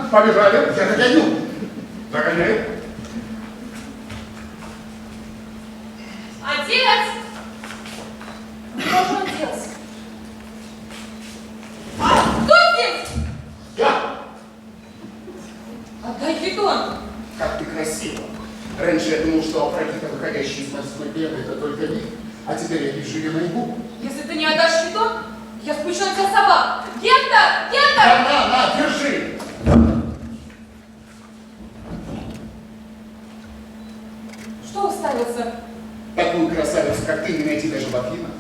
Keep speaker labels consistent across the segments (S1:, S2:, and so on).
S1: Побежали. Я догоню. Догоняй.
S2: Отец! Что же он делает? Кто здесь?
S1: Я.
S2: Отдай бетон.
S1: Как ты красиво. Раньше я думал, что Афродита, выходящая из морской пены, это только вид. А теперь я вижу ее наяву.
S2: Если ты не отдашь бетон, я спущу на тебя собак. Гектор! Гектор!
S1: На, держи.
S2: Что уставился?
S1: Такую красавицу, как ты, не найти даже в Афинах.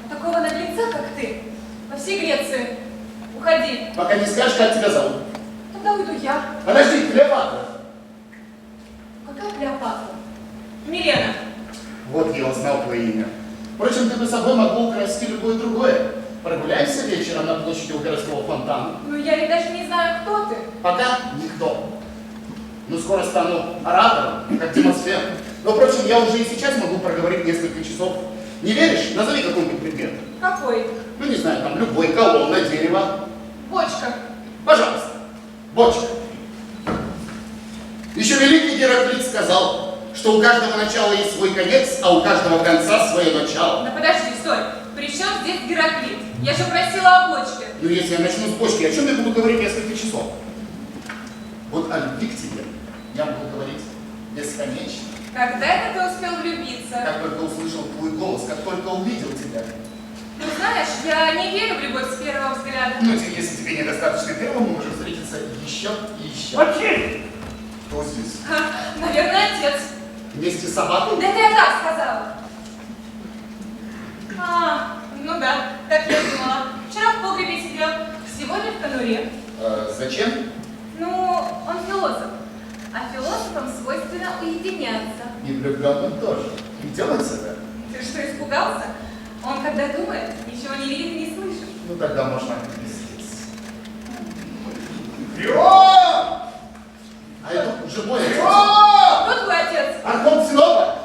S2: А такого наглеца, как ты, во всей Греции. Уходи.
S1: Пока не скажешь, как тебя зовут.
S2: Тогда уйду я.
S1: Подожди, Клеопатра.
S2: Какая Клеопатра? Милена.
S1: Вот я узнал твое имя. Впрочем, ты бы собой могу украсть любое другое. Прогуляемся вечером на площади у городского фонтана.
S2: Ну, я ведь даже не знаю, кто ты.
S1: Пока никто. Но скоро стану оратором, как Демосфен. Но, впрочем, я уже и сейчас могу проговорить несколько часов. Не веришь? Назови какой-нибудь предмет.
S2: Какой?
S1: Ну, не знаю, там любой, колонна, дерево.
S2: Бочка.
S1: Пожалуйста. Бочка. Еще великий Гераклит сказал, что у каждого начала есть свой конец, а у каждого конца свое начало.
S2: Да подожди, стой. При чем здесь Гераклит? Я же просила о бочке.
S1: Ну, если я начну с бочки, о чем я буду говорить несколько часов? Вот о любви к тебе я буду говорить бесконечно.
S2: Когда это ты успел влюбиться?
S1: Как только услышал твой голос, как только увидел тебя.
S2: Ну знаешь, я не верю в любовь с первого взгляда.
S1: Ну, если тебе недостаточно первого, мы можем встретиться еще и еще.
S3: Отец!
S1: Кто здесь?
S2: Наверное, отец.
S1: Вместе с собакой?
S2: Да это я так сказала. Ну да, так я думала. Вчера в погребе сидел, сегодня в конуре.
S1: Зачем?
S2: Ну, он философ. А философам свойственно уединяться.
S1: И влюбленным тоже. Не делать это.
S2: Ты что, испугался? Он, когда думает, ничего не видит и не слышит.
S1: Ну, тогда можно пиздец. Ио! А это уже мой отец.
S2: Кто твой отец?
S1: Архонт Синоба.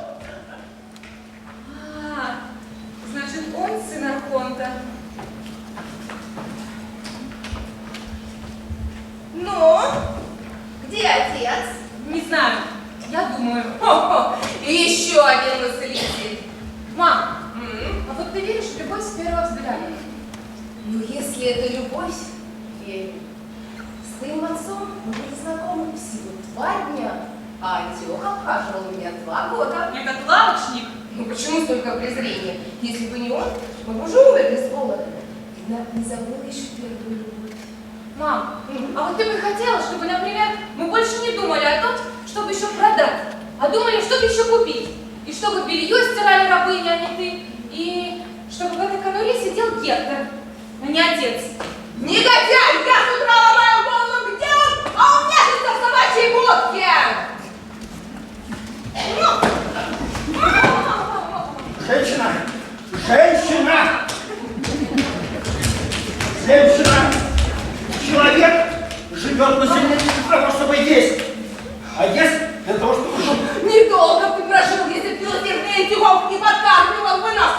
S2: Значит, он сын Архонта.
S4: Ну, где отец?
S2: Не знаю. Я думаю.
S4: Хо-хо, и еще один мыслитель.
S2: Мам, а вот ты веришь в любовь с первого взгляда?
S4: Ну, если это любовь, верю. С твоим отцом мы были знакомы всего 2 дня, а Антиох обхаживал меня 2 года.
S2: Этот лавочник.
S4: Ну, почему столько презрения? Если бы не он, мы бы уже умерли с голода. Видно, не забыла еще первую любовь.
S2: Мам, а вот ты бы хотела, чтобы, например, мы больше не думали о том, чтобы еще продать, а думали, чтобы еще купить. И чтобы белье стирали рабыни, а не ты. И чтобы в этой конуре сидел Гектор, а не отец.
S4: Негодяй! Я с утра ломаю голову, где он? А он нежится в собачьей будке!
S3: Женщина! Женщина! Женщина! Человек живет на земле не для того, чтобы есть, а ест для того, чтобы жить.
S4: Недолго бы прожил, если бы милосердный Антиох не подкармливал бы нас.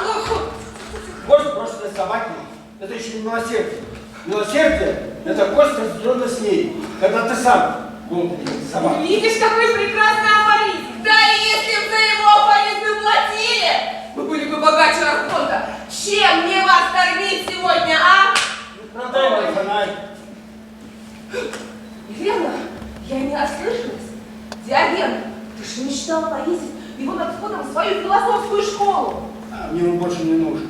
S3: Кость, брошенная собаки, это еще не милосердие. Милосердие – это кость, разделенная с ней, когда ты сам голодный собака.
S2: Видишь, какой прекрасный афоризм.
S4: Да и если бы за его афоризмы платили, мы были бы богаче Архонта. Чем мне вас кормить сегодня, а?
S3: Продай мой фонарь.
S4: Елена, я не ослышалась. Диоген, ты же мечтала повесить его над входом в свою философскую школу.
S3: А мне он больше не нужен.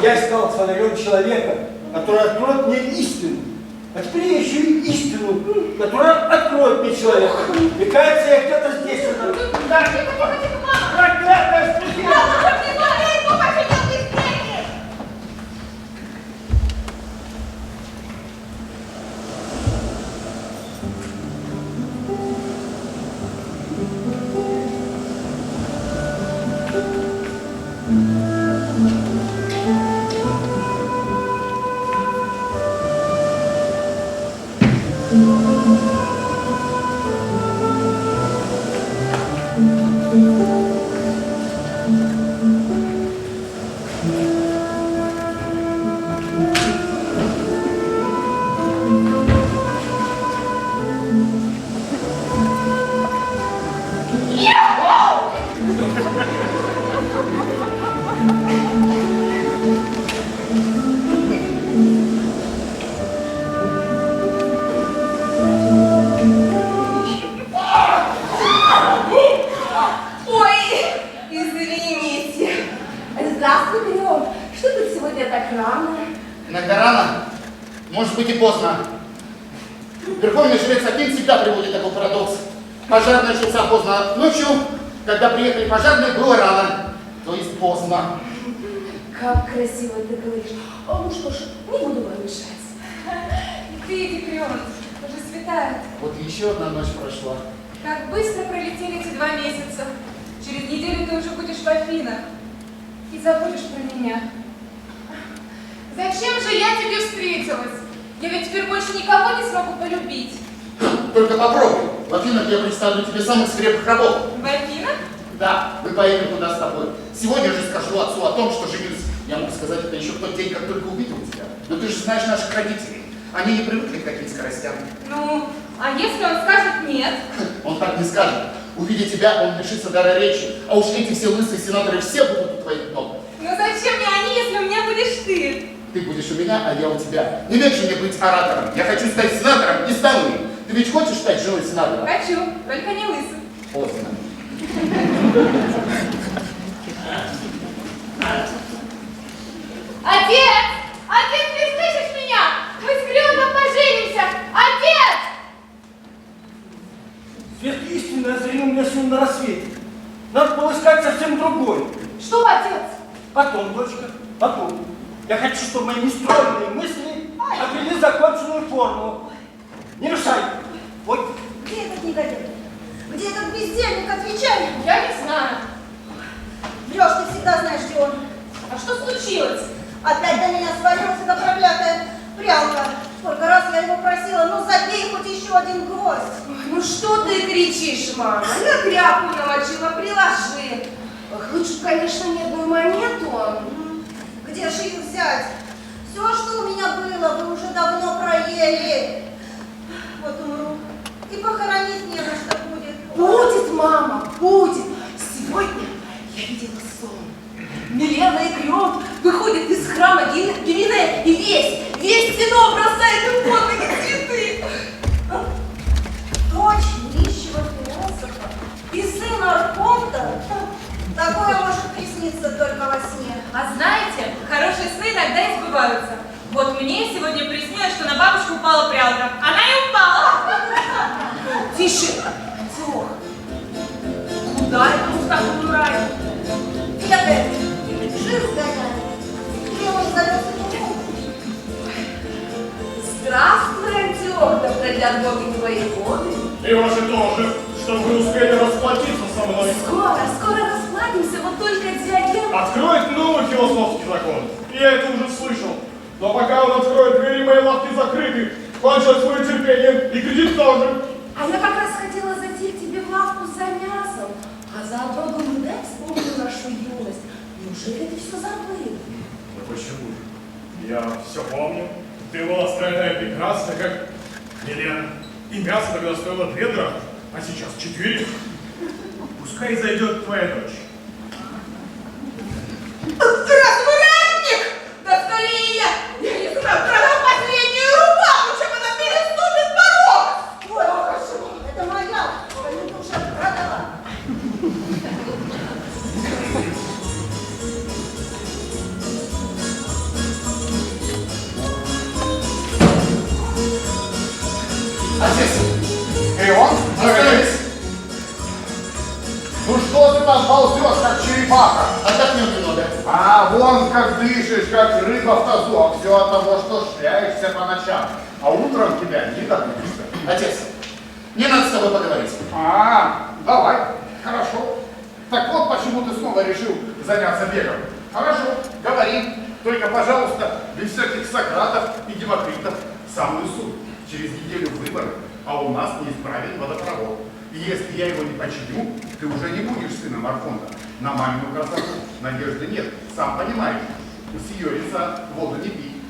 S3: Я искал с фонарем человека, который откроет мне истину. А теперь я ищу истину, которая откроет мне человека. Мне кажется, я где-то здесь.
S4: Тихо, мама!
S3: Проклятая студия!
S4: Мама, не говори, ну как идет быстрее! Здравствуй, Леон. Что ты сегодня так рано?
S1: Иногда рано, может быть и поздно. Верховный жрец Афин всегда приводит такой парадокс. Пожар начался поздно ночью, когда приехали пожарные, было рано, то есть поздно.
S4: Как красиво ты говоришь. Ну что ж, не буду вам мешать.
S2: Ты иди, Крион, уже светает.
S1: Вот еще одна ночь прошла.
S2: Как быстро пролетели эти 2 месяца. Через неделю ты уже будешь в Афинах. И забудешь про меня. Зачем же я тебе встретилась? Я ведь теперь больше никого не смогу полюбить.
S1: Только попробуй. В Афинах я представлю тебе самых свирепых рабов.
S2: В Афинах?
S1: Да, мы поедем туда с тобой. Сегодня же скажу отцу о том, что женюсь. Я мог сказать это еще в тот день, как только увидел тебя. Но ты же знаешь наших родителей. Они не привыкли к таким скоростям.
S2: Ну, а если он скажет нет?
S1: он так не скажет. Увидя тебя, он лишится дара речи. А уж эти все лысые сенаторы все будут у твоих ног.
S2: Ну зачем мне они, если у меня будешь ты?
S1: Ты будешь у меня, а я у тебя. Не век же мне быть оратором. Я хочу стать сенатором и стану им. Ты ведь хочешь стать женой сенатора?
S2: Хочу, только не лысый.
S1: Поздно.
S2: Отец! Отец, ты слышишь меня? Мы с Клёдом поженимся! Отец!
S3: Свет истины озарил меня сегодня на рассвете. Надо было искать совсем другой.
S2: Что, отец?
S3: Потом, дочка, потом. Я хочу, чтобы мои нестройные мысли обрели законченную форму. Не мешай. Вот.
S4: Где этот негодяй? Где этот бездельник? Отвечай!
S2: Я не знаю.
S4: Врешь, ты всегда знаешь, где он.
S2: А что случилось?
S4: Опять до меня свалилась эта проклятая прялка. Сколько раз я его просила, ну забей хоть еще один гвоздь.
S2: Ой, ну что ты кричишь, мама? Я тряпку намочила, приложи. Ох, лучше, конечно, медную монету.
S4: Где же их взять? Все, что у меня было, вы уже давно проели. Вот умру. И похоронить не на что будет.
S2: Будет, мама, будет. Сегодня я видела сон. Милена и Клёд выходят из храма Гирине и весь стену бросает им под ноги цветы.
S4: Дочь нищего философа и сын Архонта. Такое может присниться только во сне.
S2: А знаете, хорошие сны иногда и сбываются. Вот мне сегодня приснилось, что на бабушку упала прялка. Она и упала. Тише, Антиох. Куда это мы с тобой умираем?
S4: Федор, жив сгоняет. Или он зовется Тимур?
S2: Здравствуй, Антиох, да пройдят боги твои годы.
S5: И ваши тоже, чтобы вы успели расплатиться со мной.
S2: Скоро расплатимся, вот только Диоген...
S5: Откроет новый философский закон. Я это уже слышал. Но пока он откроет, двери моей лавки закрыты. Кончилось свое терпение, и кредит тоже.
S2: А я как раз хотела зайти к тебе в лавку за мясом, а заодно думаю, дай вспомню нашу юность. Неужели ты все забыл?
S5: Ну почему же? Я все помню. Ты была стройная и прекрасная, как Милена. И мясо тогда стоило 2 драхмы, а сейчас 4. Пускай зайдет твоя дочь.
S2: Развратник! Да скорее я не знаю, продам последнюю рубаху, чем она переступит порог!
S4: Ой, хорошо, это моя. Твою душу продала.
S1: Отец! И он? Остановись! Ну что ты там ползешь, как черепаха? Отдохнем немного. А вон как дышишь, как рыба в тазу, а все от того, что шляешься по ночам. А утром тебя не добудешься. Отец, мне надо с тобой поговорить. Давай, хорошо. Так вот, почему ты снова решил заняться бегом. Хорошо, говори. Только, пожалуйста, без всяких Сократов и Демокритов. Самую суть. Через неделю выборы, а у нас неисправен водопровод. И если я его не починю, ты уже не будешь сыном Архонта. На мамину красоту надежды нет. Сам понимаешь, у сиёрица воду не пить.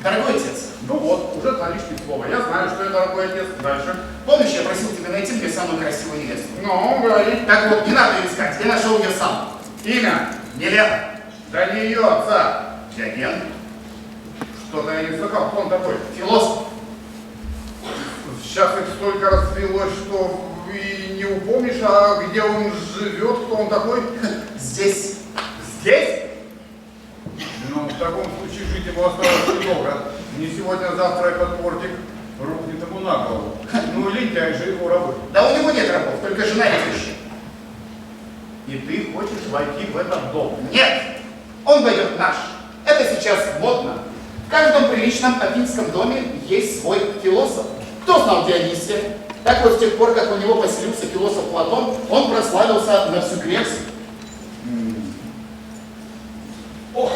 S1: Дорогой отец. Ну вот, уже два лишних слова. Я знаю, что я дорогой отец. Дальше. Помнишь, я просил тебя найти мне самую красивую невесту? Ну, говори. Так вот, не надо ее искать, я нашел ее сам. Имя? Милена. Да не ее отца. Диоген. Что-то я не слыхал, кто он такой? Философ. Сейчас их столько расцвелось, что и не упомнишь, а где он живет, кто он такой? Здесь. Здесь? Ну, в таком случае жить ему осталось недолго. Не сегодня, а завтра этот портик рухнет ему на голову. Ну, лентяй же его рабы. Да у него нет рабов, только жена и вещи. И ты хочешь войти в этот дом? Нет! Он войдет в наш. Это сейчас модно. В каждом приличном афинском доме есть свой философ. Кто знал Дионисия? Так вот, с тех пор, как у него поселился философ Платон, он прославился на всю Грецию.
S5: Ох,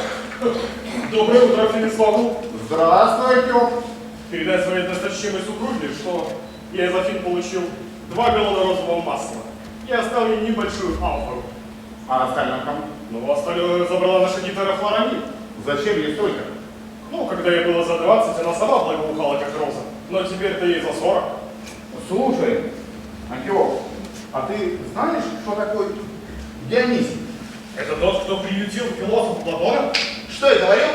S5: доброе утро, Филиславу.
S1: Здравствуй, Пёк.
S5: Передай своей досточтимой супруге, что я из Афин получил 2 галлона розового масла. Я оставил ей небольшую амфору.
S1: А остальное кому?
S5: Ну, остальное забрала наша гитара Флорамид.
S1: Зачем ей столько?
S5: Ну, когда ей было за 20, она сама благоухала, как роза. Но теперь-то ей за 40.
S1: Слушай, Антиох, а ты знаешь, что такое Дионисий?
S5: Это тот, кто приютил философа Платона?
S1: Что я говорил?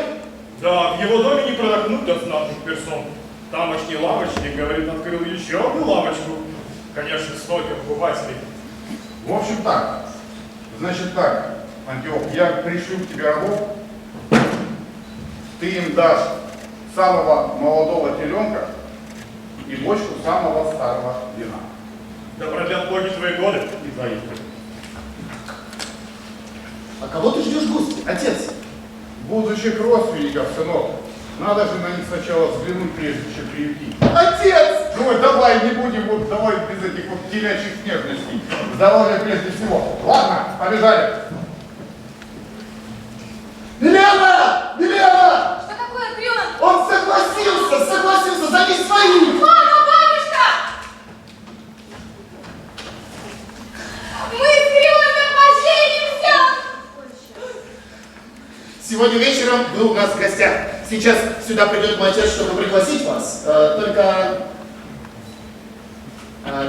S5: Да, в его доме не продохнуть до знатных персон. Тамошний лавочник, говорит, открыл еще одну лавочку. Конечно, столько покупателей.
S1: В общем так. Значит так, Антиох, я пришлю к тебе рабов. Ты им дашь самого молодого теленка и бочку самого старого вина.
S5: Да продлят боги твои годы и твои.
S1: А кого ты ждешь в гости, отец? Будущих родственников, сынок. Надо же на них сначала взглянуть, прежде чем приютить. Отец! Ну давай, не будем вот, давай без этих вот телячьих нежностей. Здоровье прежде всего. Ладно, побежали. Милена! Милена!
S2: Что такое, Крион?
S1: Он согласился занять свои.
S2: Мама, бабушка! Мы с Крионом поженимся!
S1: Сегодня вечером вы у нас в гостях. Сейчас сюда придет мой отец, чтобы пригласить вас. Только... А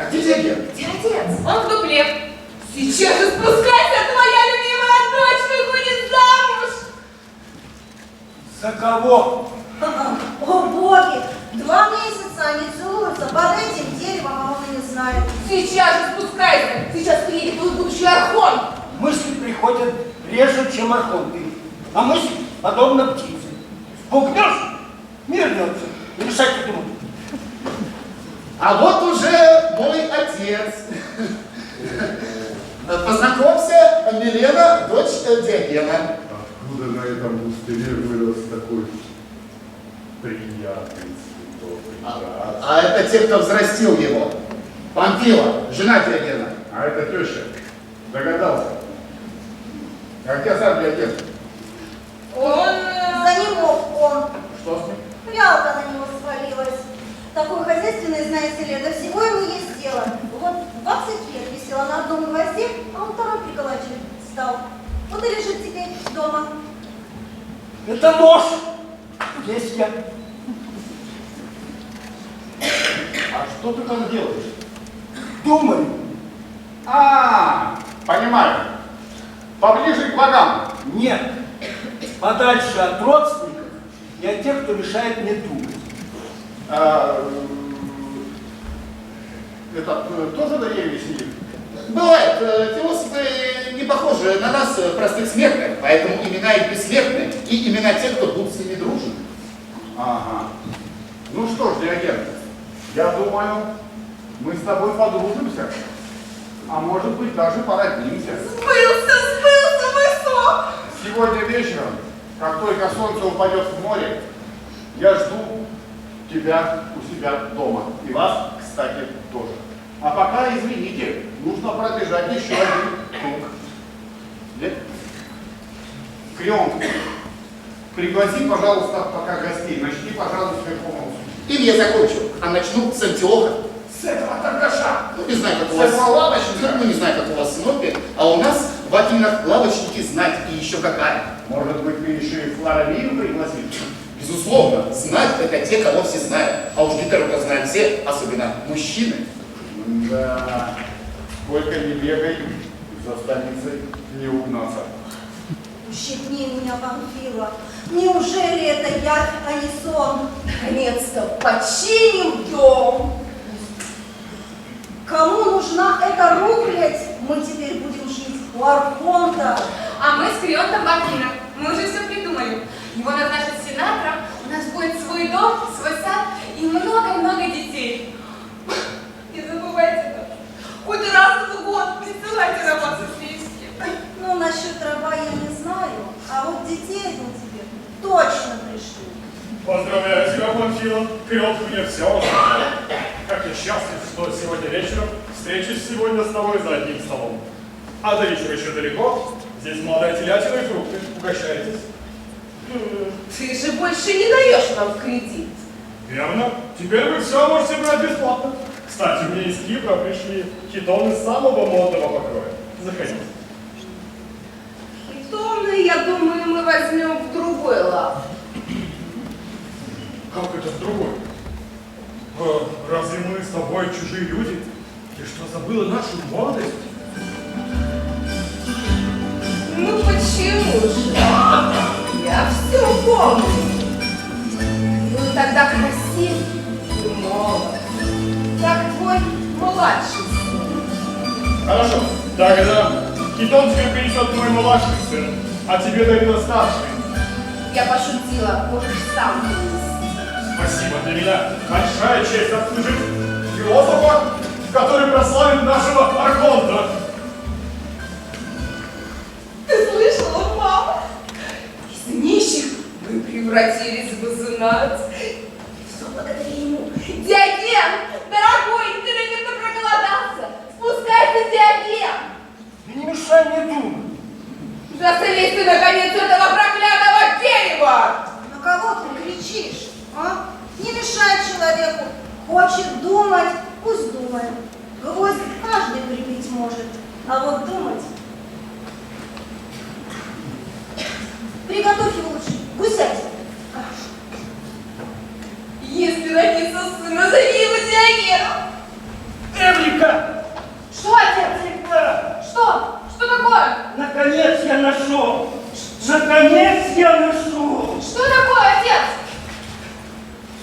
S1: где дядя?
S4: Где отец?
S2: Он в дупле. Сейчас же спускайся, твоя любимая дочь выходит замуж!
S3: За кого?
S4: О боги! 2 месяца они целуются под этим деревом, а он и не знает.
S2: Сейчас же спускайся! Сейчас приедет твой будущий архон!
S3: Мысли приходят реже, чем архонты. А мысль подобна птице. Спугнешь, мир дается. Решать не думай.
S1: А вот уже мой отец. Познакомься, Милена, дочь Диогена.
S6: Откуда на этом пустыре вырос такой приятный цветок?
S1: А это те, кто взрастил его. Памфила, жена Диогена.
S6: А это теща. Догадался. А где сам Диоген?
S2: Он...
S4: Занимов он.
S1: Что с ним?
S4: Прялка на него свалилась. Такой хозяйственный, знаете ли, до всего ему есть дело. Вот 20 лет висела на одном гвозде, а он второй приколачивать стал. Вот и лежит теперь дома.
S3: Это нож. Есть я.
S1: А что ты там делаешь?
S3: Думаю.
S1: Понимаю. Поближе к богам.
S3: Нет. Подальше от родственников и от тех, кто мешает мне думать.
S1: Это тоже на дереве сидит? Бывает. Философы не похожи на нас, простых смертных, поэтому имена их бессмертны, и имена тех, кто будут с ними дружен.
S6: Ага. Ну что ж, Диоген, я думаю, мы с тобой подружимся. А может быть, даже породнимся.
S2: Сбылся мой сон!
S6: Сегодня вечером, как только солнце упадет в море, я жду тебя у себя дома. И вас, кстати, тоже. А пока, извините, нужно пробежать еще один круг. Нет? Крион, пригласи, пожалуйста, пока гостей. Начни, пожалуйста, с Верховного судьи.
S1: Или я закончу, а начну с Антиоха.
S6: С этого торгаша.
S1: Ну, не знаю, как у вас лавочники, не знаю, как у вас в Снопе, а у нас в Афинах лавочники знать и еще какая.
S6: Может быть, ты еще и Флоровию пригласишь?
S1: Безусловно, знать это те, кого все знают. А уж гитару-то знаем все, особенно мужчины.
S6: Да, сколько не бегай, за станицей не угнаться.
S4: Ущипни меня, Памфила. Неужели это я, а не сон? Наконец-то починим дом. Кому нужна эта рухлядь? Мы теперь будем жить у Архонта.
S2: А мы с Крионом в Афинах. Мы уже все придумали. Его назначат сенатором, у нас будет свой дом, свой сад и много-много детей. Не забывайте это. Хоть раз в год присылайте раба со свечки.
S4: Ну, насчет раба я не знаю, а вот детей я тебе точно пришлю.
S5: Поздравляю тебя, Памфила. Крион мне все рассказал. Как я счастлив, что сегодня вечером встречусь сегодня с тобой за одним столом. А до вечера еще далеко. Здесь молодая телятина и фрукты. Угощайтесь.
S7: Ты же больше не даешь нам в кредит.
S5: Верно. Теперь вы все можете брать бесплатно. Кстати, мне из Кипра пришли хитоны самого модного покроя. Заходите.
S7: Хитоны, я думаю, мы возьмем в другой лав.
S5: Как это в другой? Разве мы с тобой чужие люди? Ты что, забыла нашу молодость?
S7: Ну почему же? Я все помню. Ты был тогда красив и молод. Как твой младший сын.
S5: Хорошо, тогда Китон тебе принесет твой младший сын, а тебе Давида старший.
S7: Я пошутила, можешь сам принести.
S5: Спасибо, для меня большая честь обслужить философа, который прославит нашего Архонта.
S7: Ты слышала, мама? Из нищих мы превратились в знать. Все благодаря ему. Диоген! Дорогой, ты, наверное, проголодался. Спускайся, Диоген!
S3: Ты не мешай мне думать.
S7: Да слезь ты, наконец, с этого проклятого дерева!
S4: На кого ты кричишь, а? Не мешай человеку. Хочет думать, пусть думает. Гвоздь каждый прибить может, а вот думать... Приготовь его лучше, гусятину.
S7: Если родится сын, назови его Диогеном!
S3: Эврика!
S2: Что, отец?
S3: Да!
S2: Что? Что такое?
S3: Наконец я нашел! Наконец я нашел!
S2: Что такое, отец?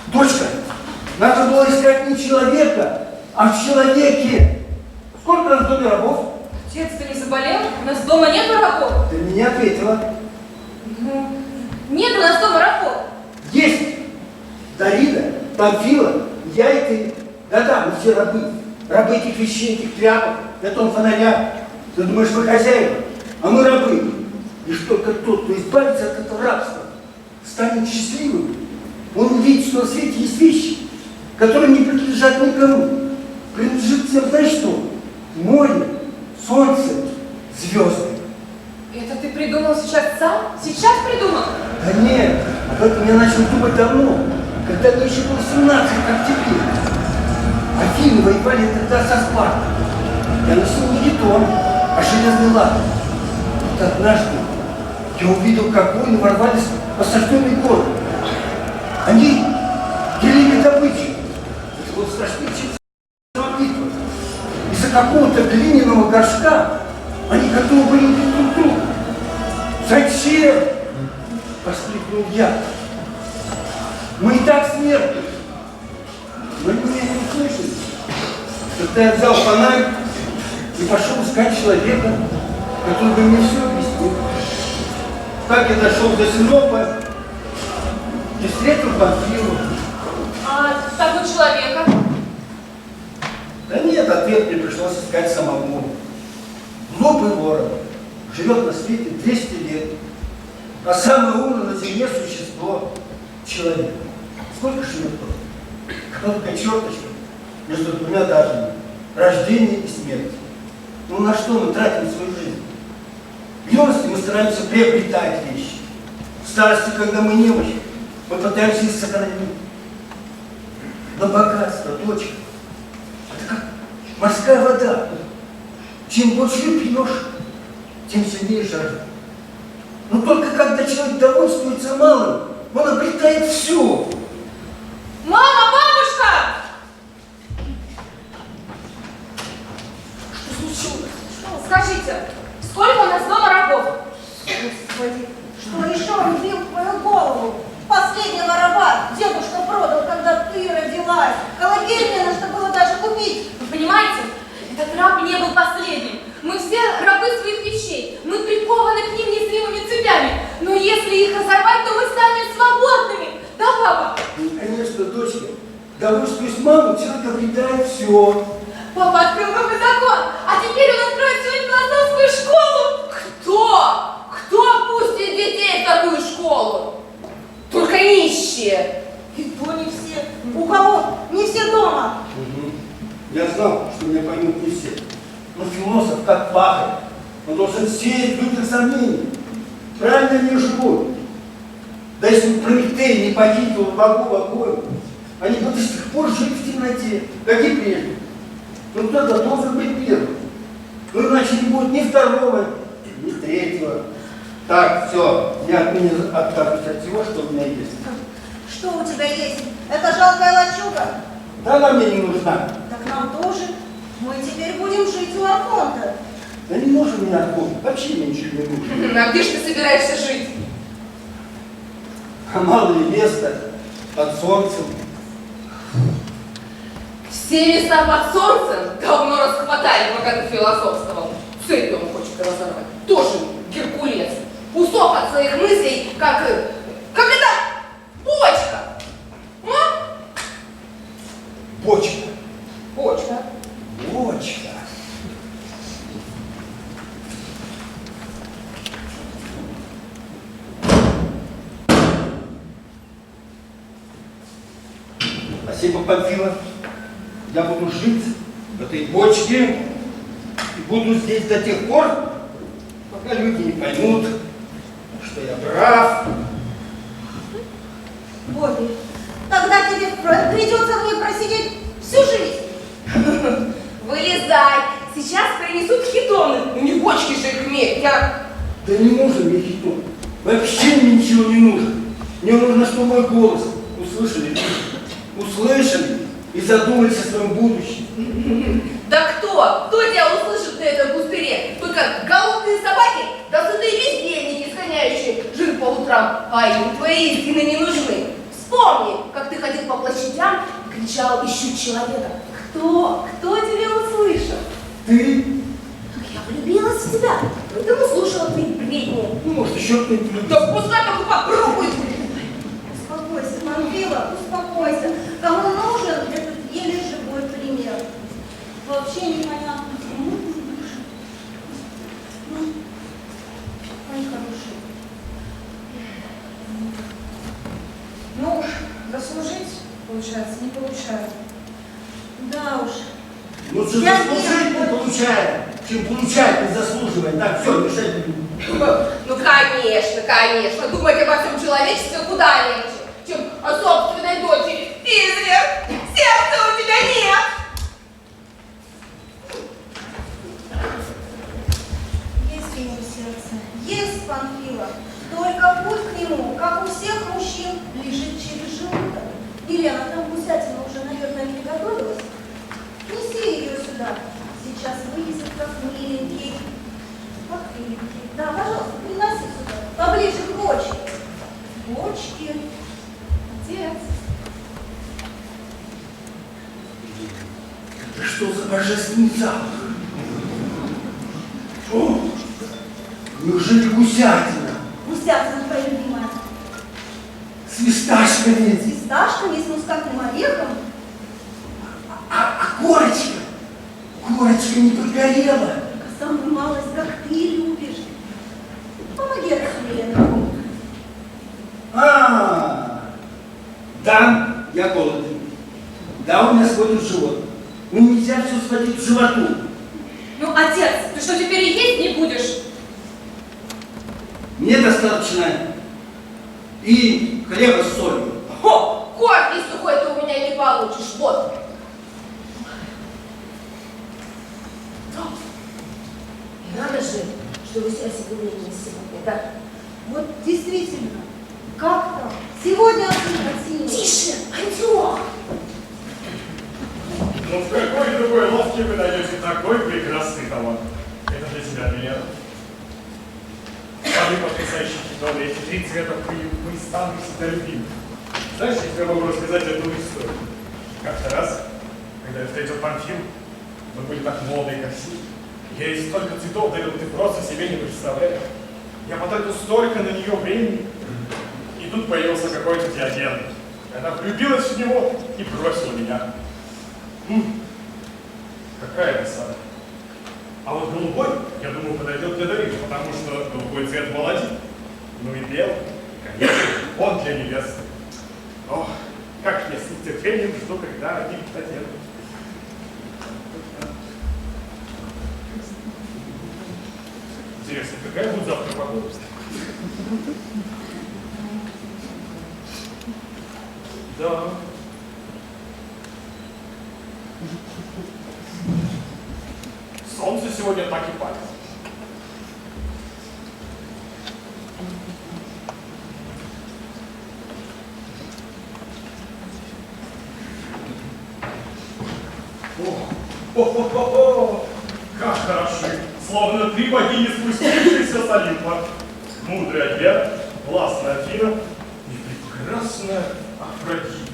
S3: Дочка, надо было искать не человека, а в человеке. Сколько нас в доме рабов?
S2: Отец, ты не заболел? У нас дома нет рабов.
S3: Ты мне не ответила.
S2: Нет у нас дома рабов.
S3: Есть! Давида, Памфила, я и ты. Да-да, мы все рабы. Рабы этих вещей, этих тряпок, этого фонаря. Ты думаешь, мы хозяева, а мы рабы. Лишь только тот, кто избавится от этого рабства, станет счастливым. Он увидит, что на свете есть вещи, которые не принадлежат никому. Принадлежит всем, знаешь что? Море, солнце, звезды.
S2: Это ты придумал сейчас сам? Сейчас придумал?
S3: Да нет, об этом я начал думать давно, когда мне еще было 17, как теперь. Афины воевали тогда со Спартой. Я носил не бетон, а железный лад. Вот однажды я увидел, как воины ворвались в осажденный город. Они делили добычу. Это был страшнее, чем битва. Из-за какого-то глиняного горшка они готовы были убить друг друга. Зачем? Воскликнул я. Мы и так смертны. Но они меня не услышали. Тогда я взял фонарь и пошел искать человека, который бы мне все объяснил. Так я дошел до Синополя и встретил Памфилу.
S2: А того человека?
S3: Да нет, ответ мне пришлось искать самому. Глупый ворон. Живет на свете 200 лет. А самое умное на земле существо – человек. Сколько живет тот? Короткая черточка между двумя датами – рождение и смерть. Ну на что мы тратим свою жизнь? В юности мы стараемся приобретать вещи. В старости, когда мы немощны, мы пытаемся их сохранить. Но богатство, дочка, это как морская вода. Чем больше пьешь, тем сильнее жажда. Но только когда человек довольствуется малым, он обретает все.
S2: Мама, бабушка!
S4: Что случилось?
S2: Скажите, сколько у нас дома рабов?
S4: Господи, что еще он бил твою голову? Последнего раба дедушка продал, когда ты родилась. Колыбель не на что было даже купить.
S2: Вы понимаете, этот раб не был последним. Мы все рабы своих вещей. Мы прикованы к ним незримыми цепями. Но если их разорвать, то мы станем свободными. Да, папа?
S3: Ну, конечно, дочка, довольствуясь малым, человек обретает все.
S2: Папа открыл новый закон, а теперь он откроет сегодня философскую школу.
S7: Кто? Кто пустит детей в такую школу? Только нищие.
S4: И то не все. У кого? Не все дома.
S3: Я знал, что меня поймут не все. Но философ, как пахарь, он должен сеять в людях сомнения. Правильно они живут. Да если бы Прометей не погибел в огонь, они бы до сих пор жили в темноте, как и прежде. Но кто-то должен быть первым. Ну иначе не будет ни второго, ни третьего. Так, все, я отныне откажусь от всего, что у меня есть.
S4: Что у тебя есть? Это жалкая лачуга?
S3: Да она мне не нужна.
S4: Так нам тоже. Мы теперь будем жить у Архонта.
S3: Да не нужен мне Архонт. Вообще мне ничего не нужно.
S7: А где ж ты собираешься жить?
S3: А мало ли места под солнцем.
S7: Все места под солнцем давно расхватали, пока ты философствовал. Цепь он хочет разорвать. Тоже Геркулес. Кусок от своих мыслей, как это бочка. А?
S3: Бочка.
S7: Бочка.
S3: Бочка. Спасибо, Памфила. Я буду жить в этой бочке и буду здесь до тех пор, пока люди не поймут, что я прав.
S4: Бобби, тогда тебе придется мне просидеть всю жизнь.
S7: Вылезай. Сейчас принесут хитоны. Ну не бочки же их иметь.
S3: Да не нужен мне хитон. Вообще мне ничего не нужно. Мне нужно, чтобы мой голос услышали люди. Услышали и задумались о своем будущем.
S7: Да кто? Кто тебя услышит на этом пустыре? Только голодные собаки, да сытые бездельники, сгоняющие жир по утрам. А им твои истины не нужны. Вспомни, как ты ходил по площадям и кричал: ищу человека. Кто? Кто тебя услышал?
S3: Ты?
S7: Я влюбилась в тебя, поэтому слушала твои бредни.
S3: Ну, может, еще кто-нибудь любит.
S7: Да пускай только попробует.
S4: Успокойся, Памфила, успокойся. Кому нужен этот еле живой пример? Вообще непонятно. Ой, хороший.
S2: Ну, заслужить, получается, не получаю.
S4: Да уж.
S3: Лучше
S4: Я
S3: заслужить
S4: нет,
S3: не получаем, чем получать не заслуживая. Так, все, мешать не буду.
S7: Ну, конечно, конечно. Думать обо всем человечестве куда легче, чем о собственной дочери. Изверг, сердца у тебя нет.
S4: Есть у него сердце. Есть, Памфила. Только путь к нему, как у всех мужчин, лежит через желудок. Елена, там гусятина уже, наверное, не приготовилась. Неси ее сюда. Сейчас вылезет, как миленький. Как миленький. Да, пожалуйста, приноси сюда. Поближе к бочке. Бочке.
S2: Отец.
S3: Это что за божественный запах? О, неужели гусятина?
S4: Гусятина твоя любимая.
S3: С фисташками.
S4: С фисташками, с мускатным орехом.
S3: А корочка? Корочка не прогорела.
S4: Только самую малость, как ты любишь. Помоги отсюда, Елена.
S3: Да, я голодный. Да, у меня сводит живот. Но нельзя все сводить к животу.
S2: Ну, отец, ты что, теперь и есть не будешь?
S3: Мне достаточно и хлеба с солью.
S7: О, корки сухой ты у меня не получишь. Вот. И надо же, что вы себя сегодня сегодня, да?
S4: Вот действительно, как там? Сегодня оценил.
S7: Тише, Антиох!
S5: Но в какой другой лавке вы найдете такой прекрасный товар? Это для тебя, Милена. Самый потрясающий хитон, эти 3 цвета мы станут всегда любимы. Знаешь, я тебе могу рассказать одну историю. Как-то раз, когда я встретил Памфилу, мы были так молоды и красивы. Я ей столько цветов дарил, ты просто себе не представляешь. Я потратил столько на нее времени, и тут появился какой-то Диоген. Она влюбилась в него и бросила меня. Какая досада. А вот голубой, я думаю, подойдет для Давида, потому что голубой цвет молодит. Ну и белый, конечно, он для невесты. Ох, как я с нетерпением жду, когда они оденут. Интересно, какая будет завтра погода? Да. Солнце сегодня так и палит. О-хо-хо-хо! Как хороши! Словно три богини, спустившиеся с Олимпа. Мудрая Гера, властная Афина и прекрасная Афродита.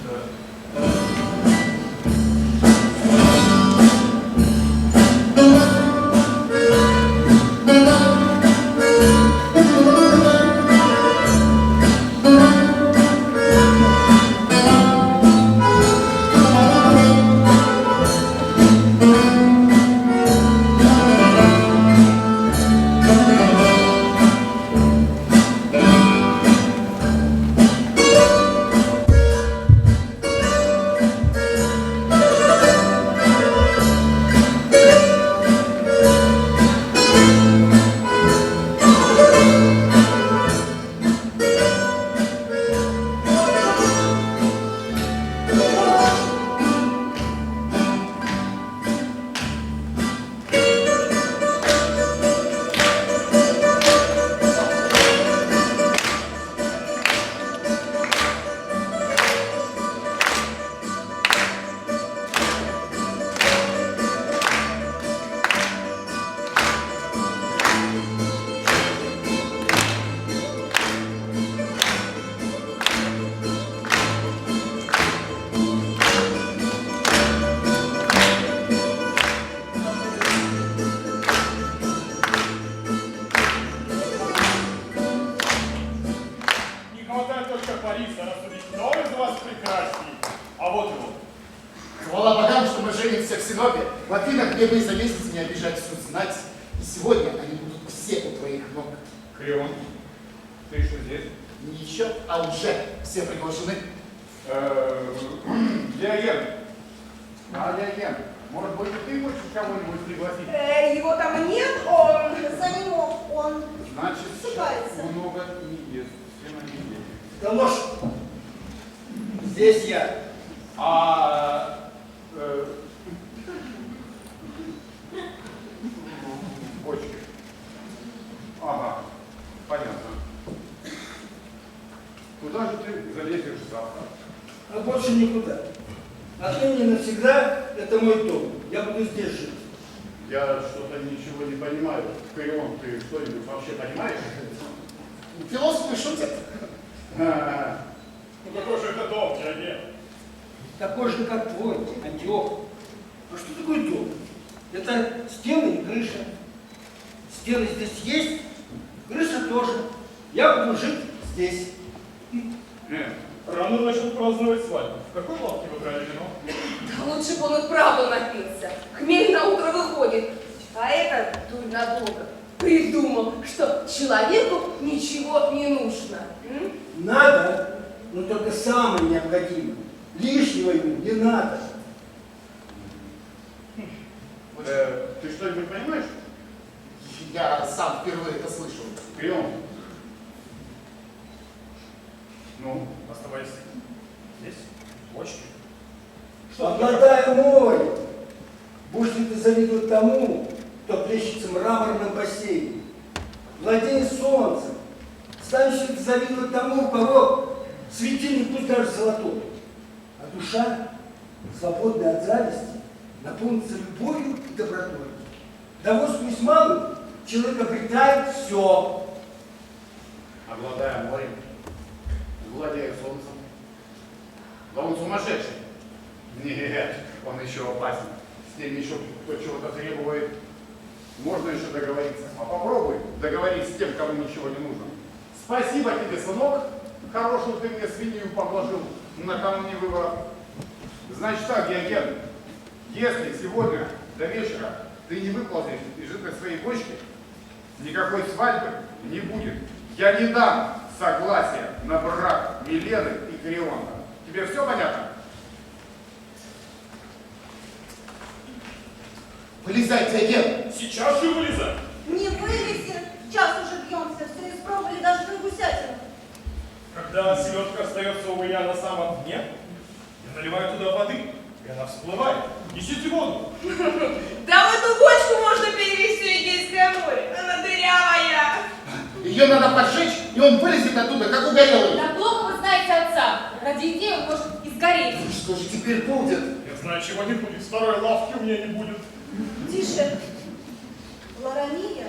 S5: Не хватает только Париса рассудить, кто из вас прекрасней. А вот его.
S1: Хвала богам, что мы женимся в Синопе, в Афинах, где вы за месяц не обижать всю знать. И сегодня они будут все у твоих ног.
S6: Крион, ты что здесь?
S1: Не еще, а уже все приглашены.
S6: Диоген. Диоген, может быть, ты хочешь кого-нибудь пригласить?
S7: Его там нет, он...
S4: Занят он.
S6: Значит,
S4: Ссыпается.
S6: много не ест. Все на неделе.
S3: Да ложь. Здесь я.
S6: Бочки. Ага, понятно. Куда же ты залезешь завтра?
S3: А больше никуда. Отныне навсегда это мой дом. Я буду здесь жить.
S6: Я что-то ничего не понимаю. Крион, ты что-нибудь вообще понимаешь?
S1: Философы шутят.
S5: Ну какой же это дом, Диоген?
S3: Такой же, как твой, Антиох. А что такое дом? Это стены и крыша. Стены здесь есть, крыша тоже. Я буду жить здесь.
S5: Рано начал праздновать свадьбу. В какой лавке вы брали вино?
S7: Да лучше бы он и правду напился. Хмель на утро выходит. А это, дурь на Бога, придумал, что человеку ничего не нужно.
S3: Надо, но только самое необходимое. Лишнего ему не надо.
S6: Ты что-нибудь понимаешь?
S1: Я сам впервые это слышал.
S6: Крион. Ну,
S5: Оставайся здесь, в бочке.
S3: Обладая море, будешь ли ты завидовать тому, кто плещется в мраморном бассейне? Владея солнцем, станешь ли ты завидовать тому, у кого светильник, пусть даже золотой? А душа, свободная от зависти, наполнится любовью и добротой. Довольствуясь малым, человек обретает все.
S6: обладая морем, владея солнцем. Да он сумасшедший. Нет, он еще опасен. С ним еще кто чего-то требует. Можно еще договориться. А попробуй договориться с тем, кому ничего не нужно. Спасибо тебе, сынок. Хорошую ты мне свинью подложил накануне выборов. Значит так, Диоген, если сегодня до вечера ты не выползешь из этой своей бочки, никакой свадьбы не будет. Я не дам согласия на брак Милены и Крионта. Тебе все понятно?
S1: Вылезай, Диоген!
S5: Сейчас же вылезай!
S4: Не вылезет. Час уже бьемся. Все испробовали даже на гусятину.
S5: Когда селедка остается у меня на самом дне, я наливаю туда воды, и она всплывает. Несите воду.
S7: Да в эту бочку можно перевести Эгейское море. Она дырявая.
S1: Ее надо поджечь, и он вылезет оттуда, как угорелый.
S2: Да плохо вы знаете отца. Ради идеи он может и сгореть.
S1: Что же теперь будет?
S5: Я знаю, чего не будет. Второй лавки у меня не будет.
S4: Тише. Ларамия.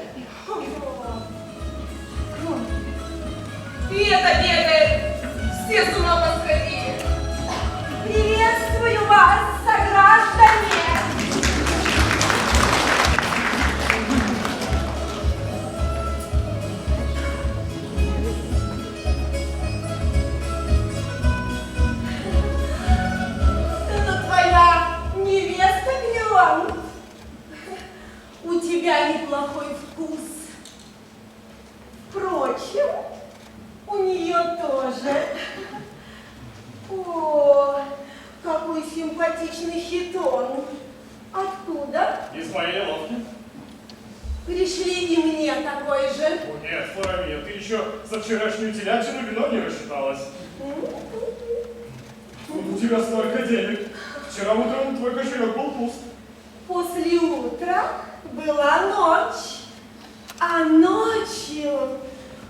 S2: И это бегает. Все с ума посходили.
S4: Приветствую вас, сограждане! Это твоя невеста, Милан? У тебя неплохой вкус. Впрочем, у нее тоже. О, какой симпатичный хитон. Откуда?
S5: Из моей лавки.
S4: Пришли и мне такой же.
S5: О, нет, Флорамия, ты еще за вчерашнюю телячину вино не рассчиталась. Вот у тебя столько денег. Вчера утром твой кошелек был пуст.
S4: После утра была ночь, а ночью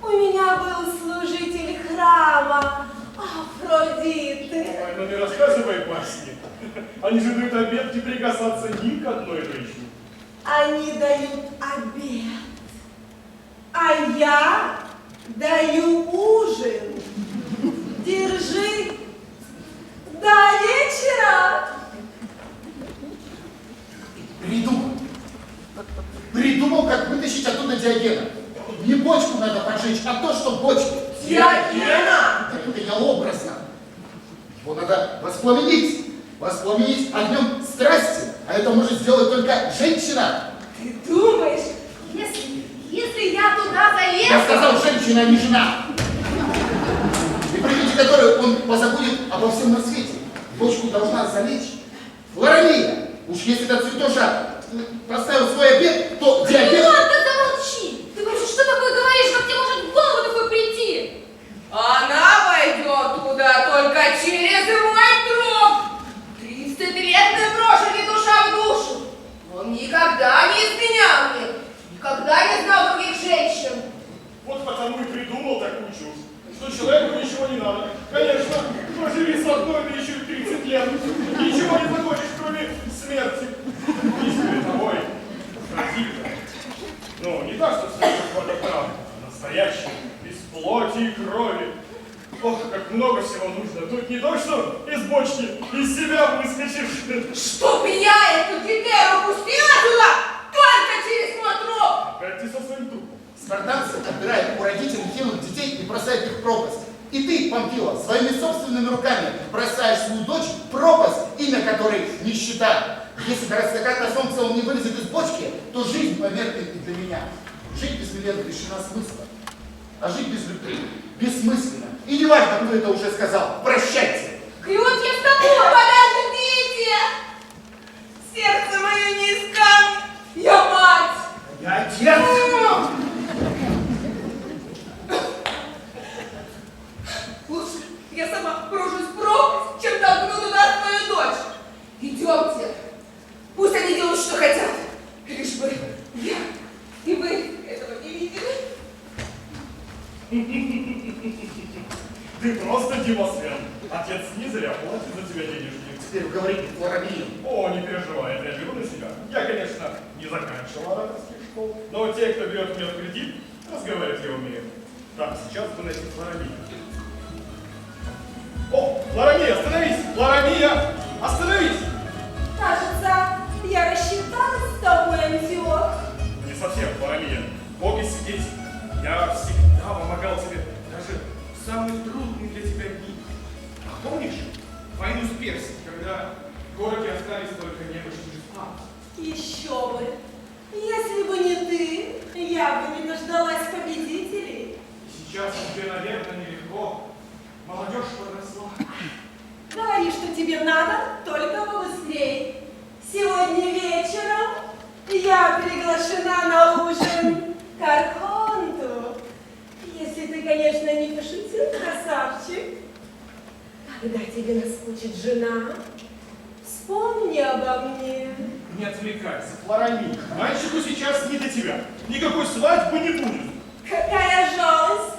S4: у меня был служитель храма Афродиты.
S5: Ой, ну не рассказывай басни. Они же дают обет не прикасаться ни к одной женщине.
S4: Они дают обед, а я даю ужин. Держи до вечера.
S1: Придумал, как вытащить оттуда Диогена. Не бочку надо поджечь, а то, что бочку.
S7: Диогена?
S1: Так это я образно. Его надо воспламенить. Воспламенить огнем страсти. А это может сделать только женщина.
S2: Ты думаешь, если я туда залезу...
S1: Я сказал женщина, а не жена. И при виде которой он позабудет обо всем на свете. Бочку должна залечь Флорамия. Уж если до цветожа поставил свой обед, то Диоген...
S2: Ну, ты замолчи! Ты вообще что такое говоришь? Как тебе может в голову такое прийти?
S7: Она войдет туда только через мой труп. 30 лет мы прожили душа в душу. Он никогда не изменял мне, никогда не знал других женщин.
S5: Вот потому и придумал такую чушь, что человеку ничего не надо. Конечно, проживи с одной, да еще и 30 лет. Ничего не захочешь, кроме смерти. И световой, Афродита. Ну, не так, что смерть правда, настоящая, без плоти и крови. Ох, как много всего нужно. Тут не то, что из бочки, из себя выскочишь.
S7: Чтоб я эту гитеру пустила туда только через мой труп.
S5: Опять ты со своим трупом.
S1: Спартанцы отбирают у родителей хилых детей и бросают их в пропасть. И ты, Памфила, своими собственными руками бросаешь свою дочь в пропасть, имя которой нищета. Если до рассвета солнца он не вылезет из бочки, то жизнь померкнет и для меня. Жить без Милены лишена смысла. А жить без любви бессмысленно. И не важно, кто это уже сказал. Прощайте.
S2: Ключ я с тобой!
S7: Подождите! Сердце мое не искал. Я мать.
S3: Я отец.
S7: Лучше я сама брошусь в пропасть, чем толкну туда свою дочь. Идемте. Пусть они делают, что хотят. Лишь бы я и вы этого не видели.
S5: Ты просто демосвен. Отец не зря платит за тебя денежки.
S1: Теперь говорите Флорамию.
S5: О, не переживай, это я беру на себя. Я, конечно, не заканчивал ораторских школ, но те, кто берет у меня кредит, разговаривать я умею. Так, сейчас буду найти Флорамию. О, Флорамия, остановись! Флорамия, остановись!
S4: Кажется, я рассчиталась с тобой, Антиох.
S5: Не совсем, Флорамия. Бог и свидетель. Я всегда помогал тебе даже в самые трудные для тебя дни. А помнишь войну с Персией, когда в городе остались только небольшие флаг?
S4: Еще бы. Если бы не ты, я бы не дождалась победителей.
S5: Сейчас тебе, наверное, нелегко. Молодежь подросла.
S4: Говори, что тебе надо, только побыстрей. Сегодня вечером я приглашена на ужин к Архонту. Если ты, конечно, не пошутил, красавчик. Когда тебе наскучит жена, вспомни обо мне.
S5: Не отвлекайся, Флорамия. Мальчику сейчас не до тебя. Никакой свадьбы не будет.
S4: Какая жалость!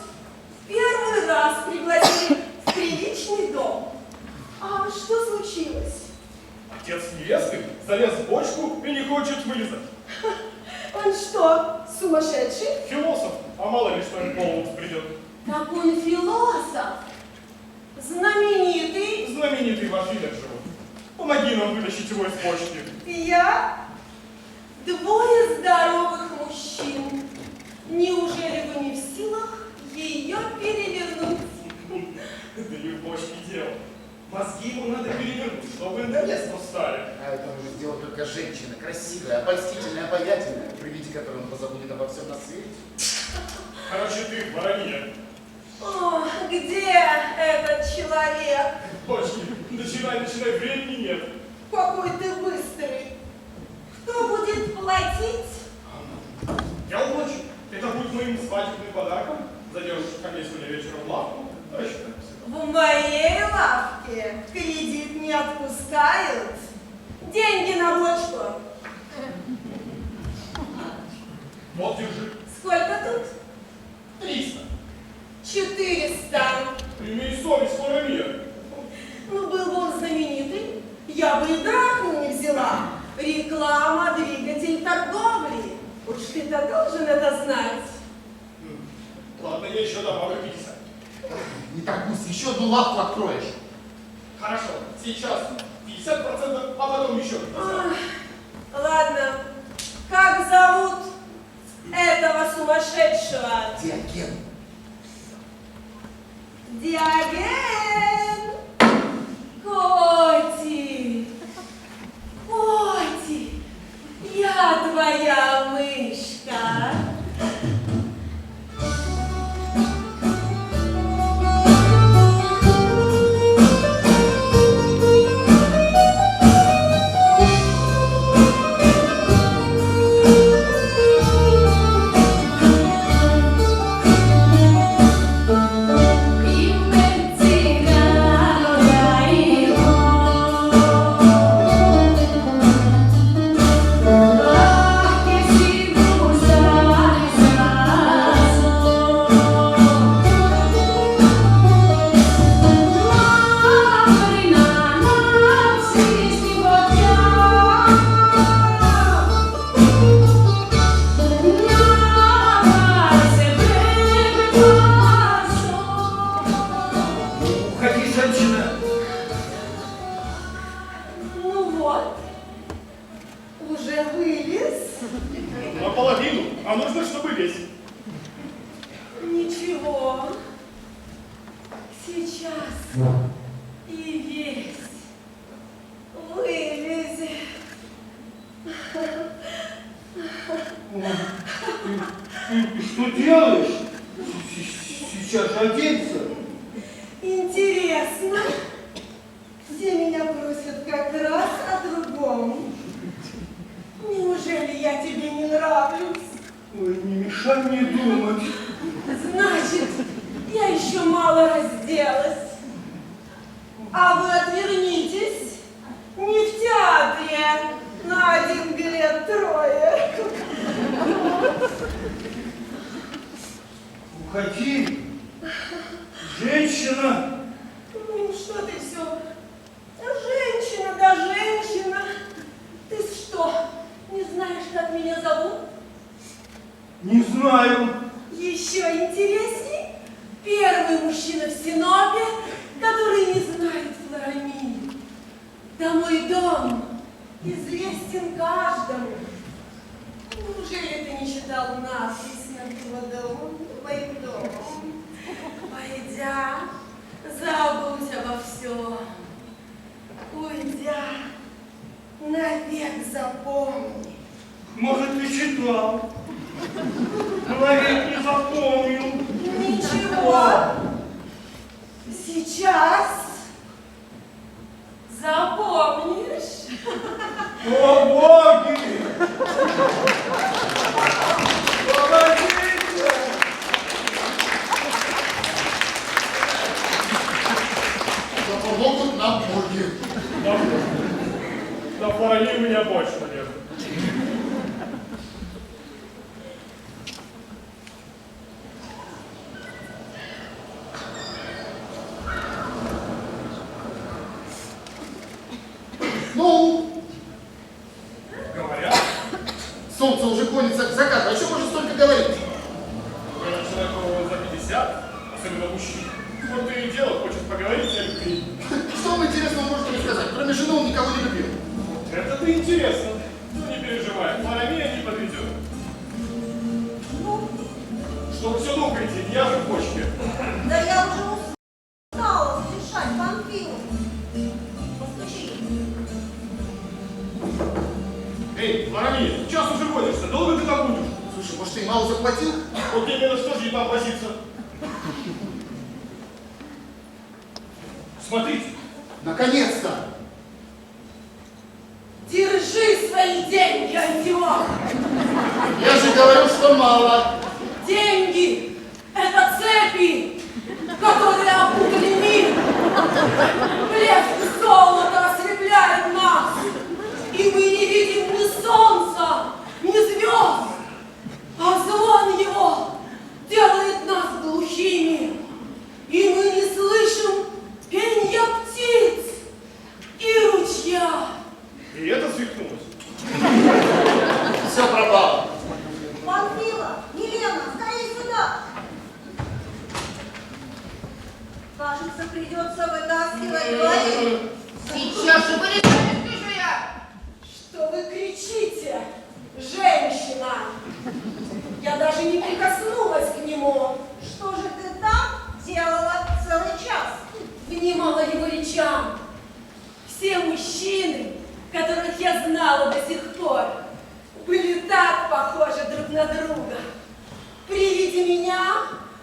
S4: Первый раз пригласили в приличный дом. А что случилось?
S5: отец невесты залез в бочку и не хочет вылезать.
S7: Он что, сумасшедший?
S5: Философ, а мало ли что им в голову придет.
S7: Так он философ. Знаменитый.
S5: Знаменитый в Афинах живут. Помоги нам вытащить его из бочки.
S7: Я? Двое здоровых мужчин. Неужели вы не в силах ее перевернуть?
S5: Да не в бочке дело. Мозги ему надо перевернуть, чтобы на место встали.
S1: А это может сделать только женщина, красивая, обольстительная, обаятельная, при виде которой он позабудет обо всем на свете.
S5: Короче, ты в вороне.
S7: О, где этот человек?
S5: Бочки, начинай, времени нет.
S7: Какой ты быстрый. Кто будет платить?
S5: Я уплачу. Это будет моим свадебным подарком. Зайдешь ко мне сегодня вечером в лавку. Рассчитаемся.
S7: В моей лавке кредит не отпускают. Деньги на бочку.
S5: Вот, держи.
S7: Сколько тут?
S5: 300.
S7: 400.
S5: Имей совесть, Фарамир.
S7: Ну, был бы он знаменитый, я бы и драхму не взяла. Реклама, двигатель торговли. Уж ты-то должен это знать.
S5: Ладно, я еще добавлю 50.
S1: Не торгуйся, еще одну лавку откроешь.
S5: Хорошо, сейчас 50%, а потом еще 50%.
S7: Ладно, как зовут этого сумасшедшего?
S1: Диоген.
S7: Диоген! Котик! Котик! Я твоя мышка!
S3: Уходи, женщина.
S7: Ну вот, уже вылез.
S5: Наполовину, а нужно, чтобы весь.
S7: Ничего, сейчас и весь вылезет.
S3: Ты что делаешь? Сейчас же оденься.
S7: Интересно, все меня просят как раз о другом. Неужели я тебе не нравлюсь?
S3: Ой, не мешай мне думать.
S7: Значит, я еще мало разделась. А вы отвернитесь. Не в театре. На один билет трое.
S3: Уходи. Женщина.
S7: Ну что ты все? Женщина, да женщина. Ты что, не знаешь, как меня зовут?
S3: Не знаю.
S7: Еще интересней. Первый мужчина в Синопе, который не знает Флорамини. Да мой дом известен каждому. Неужели ты не читал надпись над его домом, моим домом? Войдя, забудь обо всем. Уйдя, навек запомни.
S3: Может, ты читал. Навек не запомнил.
S7: Ничего. Сейчас запомнишь.
S3: О, боги! Помогите!
S1: Да помогут нам боги.
S5: На Фарамир у меня больше надежды.
S1: Ну, Солнце уже клонится к закату, а еще можно столько говорить.
S5: Когда человеку за 50, особенно мужчине, он то и дело хочет поговорить о любви.
S1: Что вам интересного можете мне сказать? Кроме жены он никого не любил.
S5: Это-то интересно. Ну не переживай, Марамия не подведет.
S4: Ну,
S5: Что вы все думаете, я же в почте.
S4: да я уже устала слушать Панфилу. Постучи.
S5: Эй, Марамия, час уже водишься, долго ты там будешь?
S1: Слушай, может, ты мало заплатил?
S5: Вот именно что же ей там возиться? Смотрите.
S1: Наконец-то!
S7: Держи свои деньги, антилоп!
S1: Я же говорю, что мало.
S7: Деньги – это цепи, которые опутали мир. Блеск золота ослепляет нас, и мы не видим ни солнца, ни звезд, а звон его делает нас глухими, и мы не слышим пенья птиц и ручья.
S5: И это свихнулось.
S1: Все пропало.
S4: Панфила, Елена, скорее сюда. Кажется, придется вытаскивать двоих.
S7: Сейчас же вылезай, слышу я! Что вы кричите, женщина? Я даже не прикоснулась к нему.
S4: Что же ты там делала целый час?
S7: Внимала его речам. Все мужчины, которых я знала до сих пор, были так похожи друг на друга. При виде меня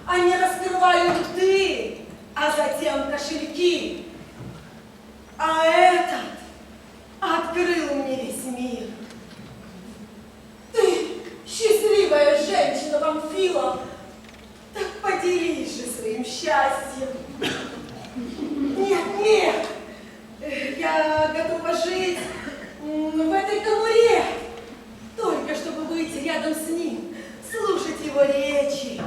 S7: они раскрывали рты, а затем кошельки. А этот открыл мне весь мир. Ты счастливая женщина, Панфила, так поделись же своим счастьем. Нет, нет, я готова жить в этой конуре, только чтобы быть рядом с ним, слушать его речи,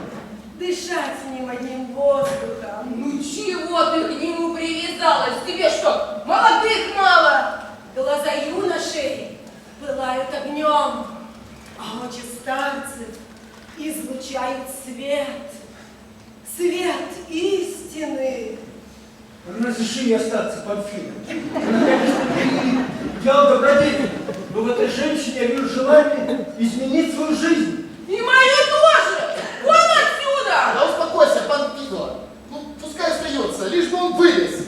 S7: дышать с ним одним воздухом.
S2: Ну чего ты к нему привязалась? Тебе что, молодых мало?
S7: Глаза юношей пылают огнем, а очи старцев излучают свет, свет истины.
S3: Разреши ей остаться, Панфиловна. Она, конечно, идеал добродетель, но в этой женщине я вижу желание изменить свою жизнь.
S2: И мою тоже! Вон отсюда!
S1: Да успокойся, Панфила. Ну, пускай остается, лишь бы он вылез.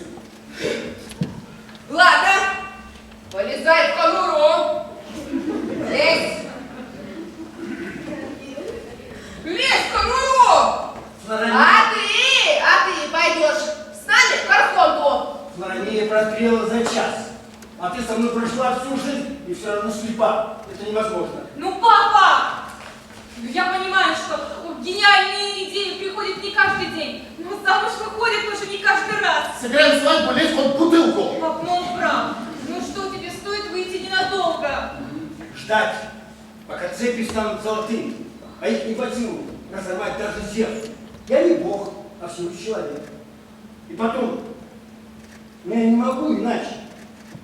S2: Ладно, полезай в конуру. Лезь. Лезь в конуру! А ты пойдешь с нами в Кархонку.
S3: Флорамия протрела за час, а ты со мной прошла всю жизнь и все равно слепа. Это невозможно.
S2: Ну, папа! Я понимаю, что гениальные идеи приходят не каждый день, но замуж выходят тоже не каждый раз.
S1: Сыграем свадьбу, лезь хоть в бутылку.
S2: Пап, ну он прав. Ну что, тебе стоит выйти ненадолго.
S3: Ждать, пока цепи станут золотыми, а их не под силу разорвать даже Зевс. Я не бог, а всего лишь человек. И потом, я не могу иначе.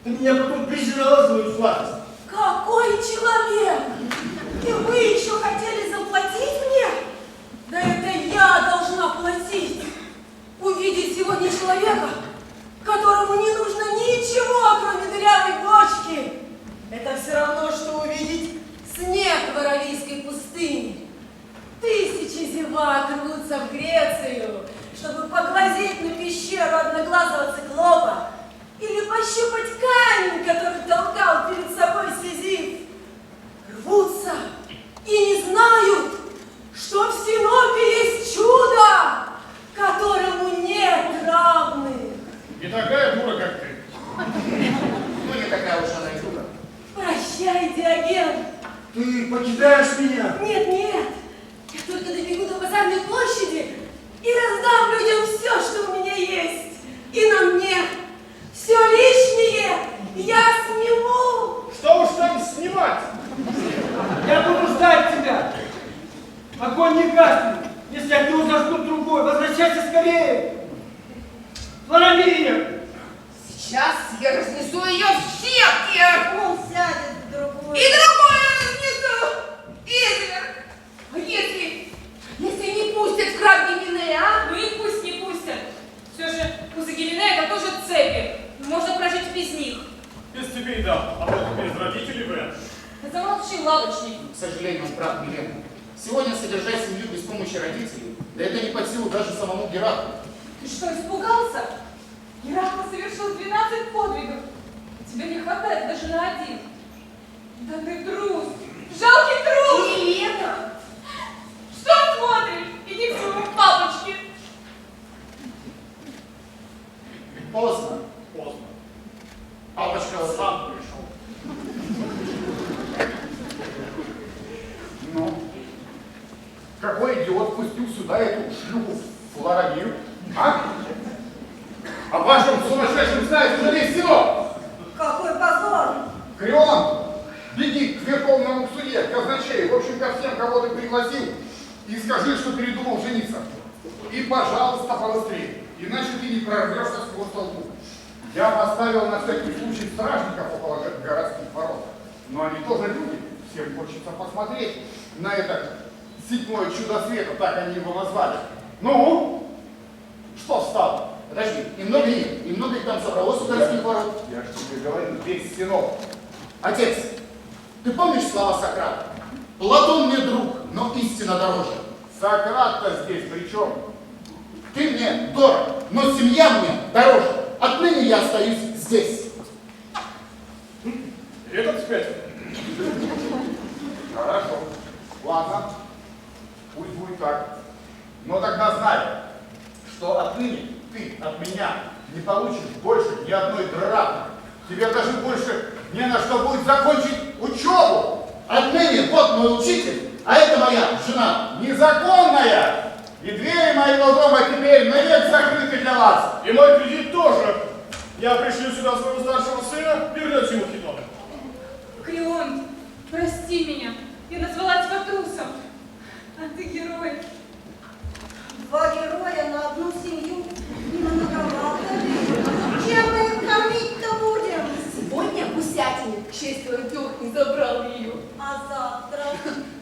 S3: Ты меня потом презирала за мою сладость.
S7: Какой человек! И вы еще хотели заплатить мне? Да это я должна платить. Увидеть сегодня человека, которому не нужно ничего, кроме дырявой бочки. Это все равно, что увидеть снег в Аравийской пустыне. Тысячи зевак рвутся в Грецию, чтобы поглазеть на пещеру одноглазого циклопа или пощупать камень, который толкал перед собой Сизиф. Рвутся и не знают, что в Синопе есть чудо, которому нет равных.
S5: Не такая дура, как ты.
S1: Ну, не такая уж она и дура.
S7: Прощай, Диоген.
S3: Ты покидаешь меня.
S7: Нет, нет, я только добегу до базарной площади и раздам людям все, что у меня есть. И на мне все лишнее я сниму.
S5: Что уж там снимать?
S3: Я буду ждать тебя. Огонь не гаснет, если от него зажгут другой. Возвращайся скорее. Флорамия!
S2: Сейчас я разнесу ее в щепки.
S4: Он сядет в другую.
S2: И другое разнесу. рабочий лавочник.
S1: К сожалению, он прав, Милена. Сегодня содержать семью без помощи родителей, да это не под силу даже самому Гераклу.
S2: Ты что, испугался? Геракл совершил 12 подвигов. Тебе не хватает даже на один. Да ты трус! Жалкий трус!
S7: Милена!
S2: Что смотришь? Иди к своему папочке.
S1: Поздно.
S5: Поздно.
S1: Папочка
S5: Сам пришел.
S6: Ну, какой идиот пустил сюда эту шлюху Флоровию? А? О вашем сумасшедшем знает уже весь село!
S4: Какой позор!
S6: Крион, беги к верховному судье, к казначею, в общем, ко всем, кого ты пригласил, и скажи, что передумал жениться. И, пожалуйста, побыстрее, иначе ты не прорвешься сквозь толпу. Я поставил на всякий случай стражников около городских ворот, но они тоже люди, всем хочется посмотреть на это седьмое чудо света, так они его назвали. Ну, что встал?
S1: Подожди, и много их там собралось у городских ворот?
S6: Я же тебе говорю, весь синок.
S1: Отец, ты помнишь слова Сократа? Платон мне друг, но истина дороже.
S6: Сократ-то здесь при чем?
S1: Ты мне дорог, но семья мне дороже. Отныне я остаюсь здесь.
S5: Этот спятил.
S6: Хорошо. Ладно. Пусть будет так. Но тогда знай, что отныне ты от меня не получишь больше ни одной драхмы. Тебе даже больше не на что будет закончить учебу.
S1: Отныне вот мой учитель, а это моя жена.
S6: Незаконная. И двери моего дома теперь навек закрыты для вас.
S5: И мой кредит тоже. Я пришлю сюда своего старшего сына, вернете ему хитон.
S2: Крион, прости меня. Я назвала тебя трусом. А ты герой.
S4: Два героя на одну семью. Не многовато ли? Чем мы их кормить-то будем?
S7: Сегодня гусятине, к счастью, Антиох не забрал ее.
S4: А завтра?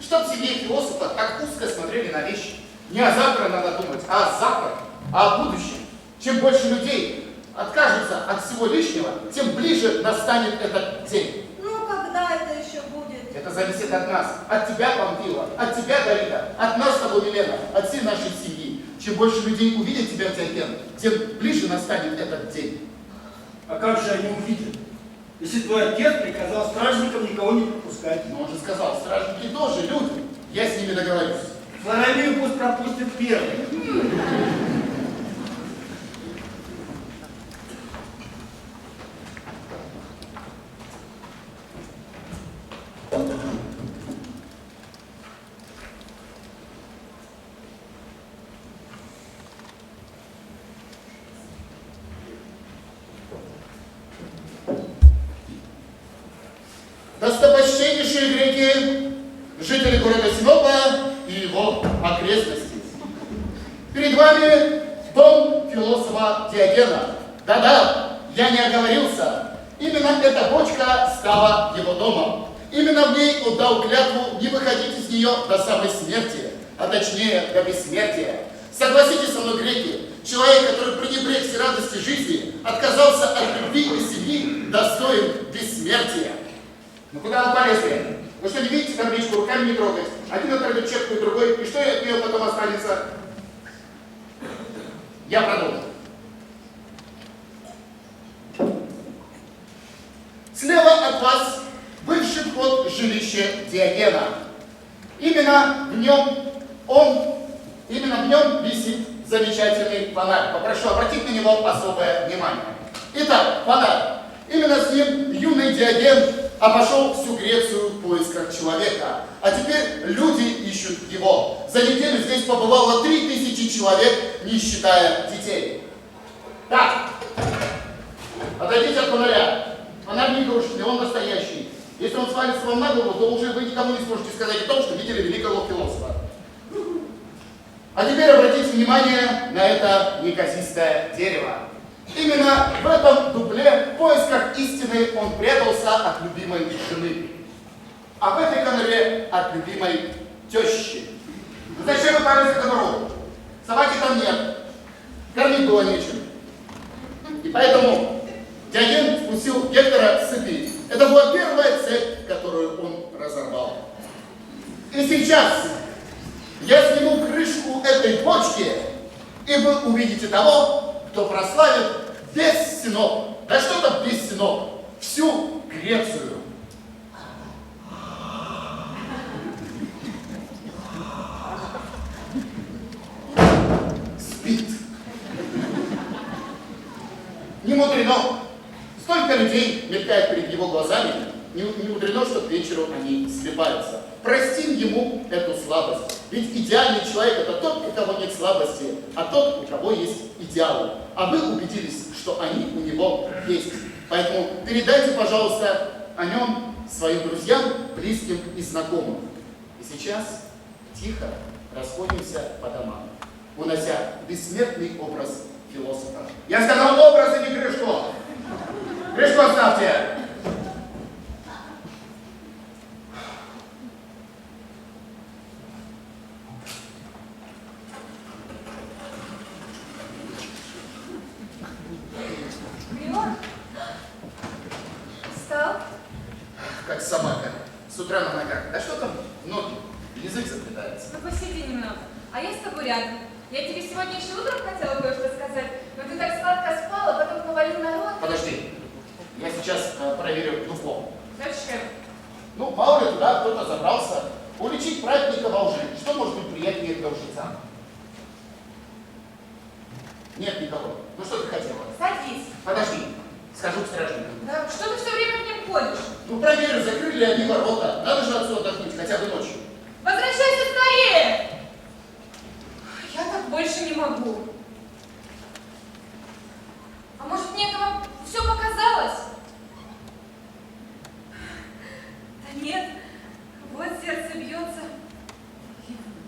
S1: Чтоб семье философа так узко смотрели на вещи. Не о завтра надо думать, а о завтра, а о будущем. Чем больше людей откажутся от всего лишнего, тем ближе настанет этот день.
S4: Ну, когда это еще будет?
S1: Это зависит от нас, от тебя, Памфила, от тебя, Давида, от нас с тобой, Милена, от всей нашей семьи. Чем больше людей увидят тебя, Диоген, тем ближе настанет этот день.
S3: А как же они увидят, если твой отец приказал стражникам никого не пропускать?
S1: Но он же сказал, стражники тоже люди, я с ними договорюсь.
S3: Флоровию пусть пропустят первым.
S1: Достопочтеннейшие греки, жители города Синопа и его окрестностей. Перед вами дом философа Диогена. Да-да, я не оговорился. Именно эта бочка стала его домом. Именно в ней он дал клятву не выходить из нее до самой смерти, а точнее до бессмертия. Согласитесь со мной, греки, человек, который пренебрег все радости жизни, отказался от любви и семьи, достоин бессмертия. Ну куда вы полезли? Вы что, не видите табличку, руками не трогать? Один оторвет чепку и другой, и что от нее потом останется? Я продолжу. Слева от вас бывший вход в жилище Диогена. Именно в нем висит замечательный фонарь. Попрошу обратить на него особое внимание. Итак, фонарь. Именно с ним юный Диоген обошел всю Грецию в поисках человека. А теперь люди ищут его. За неделю здесь побывало 3000 человек, не считая детей. Так, отойдите от фонаря. Фонарь не игрушечный, он настоящий. Если он свалится вам на голову, то уже вы никому не сможете сказать о том, что видели великого философа. А теперь обратите внимание на это неказистое дерево. Именно в этом дупле в поисках истины он прятался от любимой жены. А в этой конуре от любимой тещи. Зачем вы полезли в конуру? Собаки там нет. Кормить было нечем. И поэтому Диоген спустил Гектора с цепи. Это была первая цепь, которую он разорвал. сейчас я сниму крышку этой бочки, и вы увидите того, кто прославит весь Синоп. Да что там весь Синоп? Всю Грецию. Спит. Не мудрено. Столько людей мелькает перед его глазами, не мудрено, что к вечеру они слипаются. Простим ему эту слабость. Ведь идеальный человек — это тот, у кого нет слабости, а тот, у кого есть идеалы. А вы убедились, что они у него есть. Поэтому передайте, пожалуйста, о нем своим друзьям, близким и знакомым. И сейчас тихо расходимся по домам, унося бессмертный образ философа. Я сказал образ, а не крышку. Крышку оставьте.
S2: Милан? Встал?
S1: Как собака. С утра на ногах. Да что там? Ноги. Язык заплетается.
S2: Ну посиди немного. А я с тобой рядом. Я тебе сегодня еще утром хотела кое-что сказать, но ты так сладко спала, потом повалил народ.
S1: Подожди. Я сейчас проверю духовку.
S2: Зачем?
S1: Ну, мало ли туда кто-то забрался. Уличить праведника во лжи. Что может быть приятнее для лжеца? Нет никого. Ну что ты хотела?
S2: Садись.
S1: Подожди. Скажу к стражникам.
S2: Да что ты все время к ним ходишь?
S1: Ну проверь, закрыли ли они ворота. Надо же отсюда отдохнуть, хотя бы ночью.
S2: Возвращайся скорее! Я так больше не могу. А может, мне этого все показалось? Да нет, вот сердце бьется.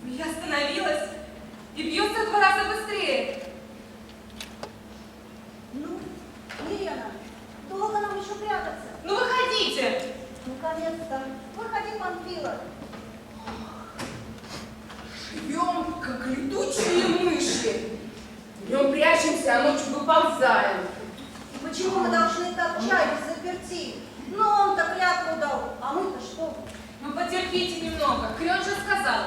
S2: И я остановилась. И бьется в 2 раза быстрее.
S4: Ну, Елена, долго нам еще прятаться?
S2: Ну выходите!
S4: Наконец-то. Выходи, Панфилов.
S7: Живем, как летучие мыши. Днем прячемся, а ночью выползаем.
S4: Почему мы должны так чай заперти? Ну, он-то клятву дал, а мы-то что?
S2: Ну потерпите немного. Крен же сказал.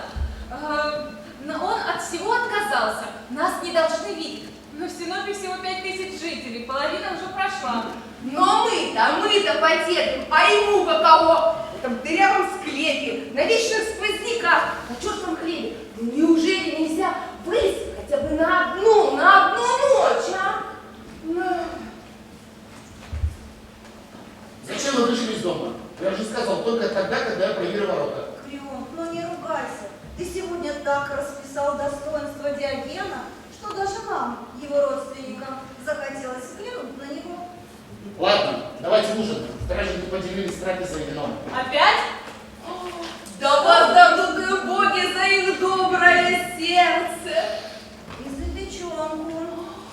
S2: Но он от всего отказался. Нас не должны видеть. Но в Синопе всего 5000 жителей, половина уже прошла.
S7: Но мы-то потерпим, а ему каково? В этом дырявом склепе, на вечных сквозняках, на черством хлебе. Ну, неужели нельзя вылезть хотя бы на одну ночь, а?
S1: Зачем вы вышли из дома? Я же сказал, только тогда, когда я проверю ворота.
S4: Крион, ну не ругайся. Ты сегодня так расписал достоинство Диогена, что даже нам, его родственникам, захотелось взглянуть на него.
S1: Ладно, давайте ужин. Стражники поделились трапезой и вином.
S2: Опять?
S7: Да воздадут боги за их доброе сердце.
S4: И запеченку.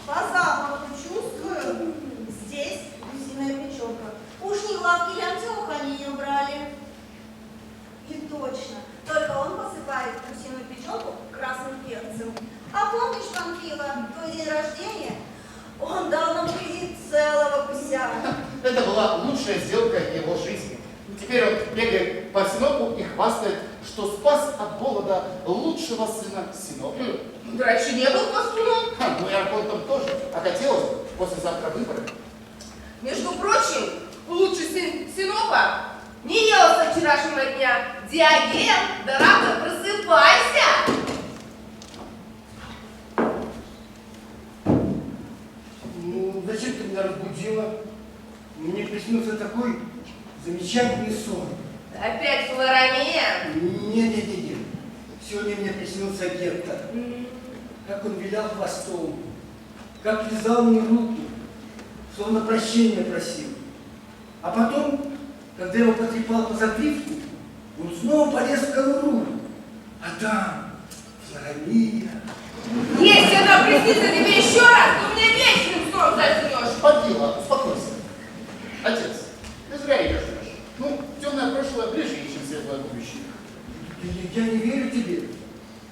S4: По запаху чувствую. Здесь гусиная печенка. Уж не лавки или Антиох они не убрали. И точно. Только он посыпает гусиную печенку красным перцем. А помнишь, Панфила, твой день рождения? Он дал нам кредит целого гуся.
S1: Это была лучшая сделка в его жизни. Теперь он бегает по Синопу и хвастает, что спас от голода лучшего сына Синопа.
S7: Ты раньше не был пастуном?
S1: Ну и Архонтом тоже. А хотелось бы послезавтра выборы.
S7: Между прочим, лучший сын Синопа не ел со вчерашнего дня. Диоген, дорогой, просыпайся!
S3: Ну, зачем ты меня разбудила? Мне приснился такой замечательный сон.
S7: Опять Флоромея?
S3: Не. Сегодня мне приснился Гектор. Как он вилял хвостом, как лизал мне руку, словно прощения просил. А потом, когда я его потрепал по загривку, он снова полез в конуру. А там Флоромея.
S7: Если она приснится тебе еще раз, то мне вечным сном заснешь.
S1: Панфила, успокойся. Отец, ты зря ее ждешь. Ну, темное прошлое ближе, чем светлое будущее.
S3: Я не верю тебе.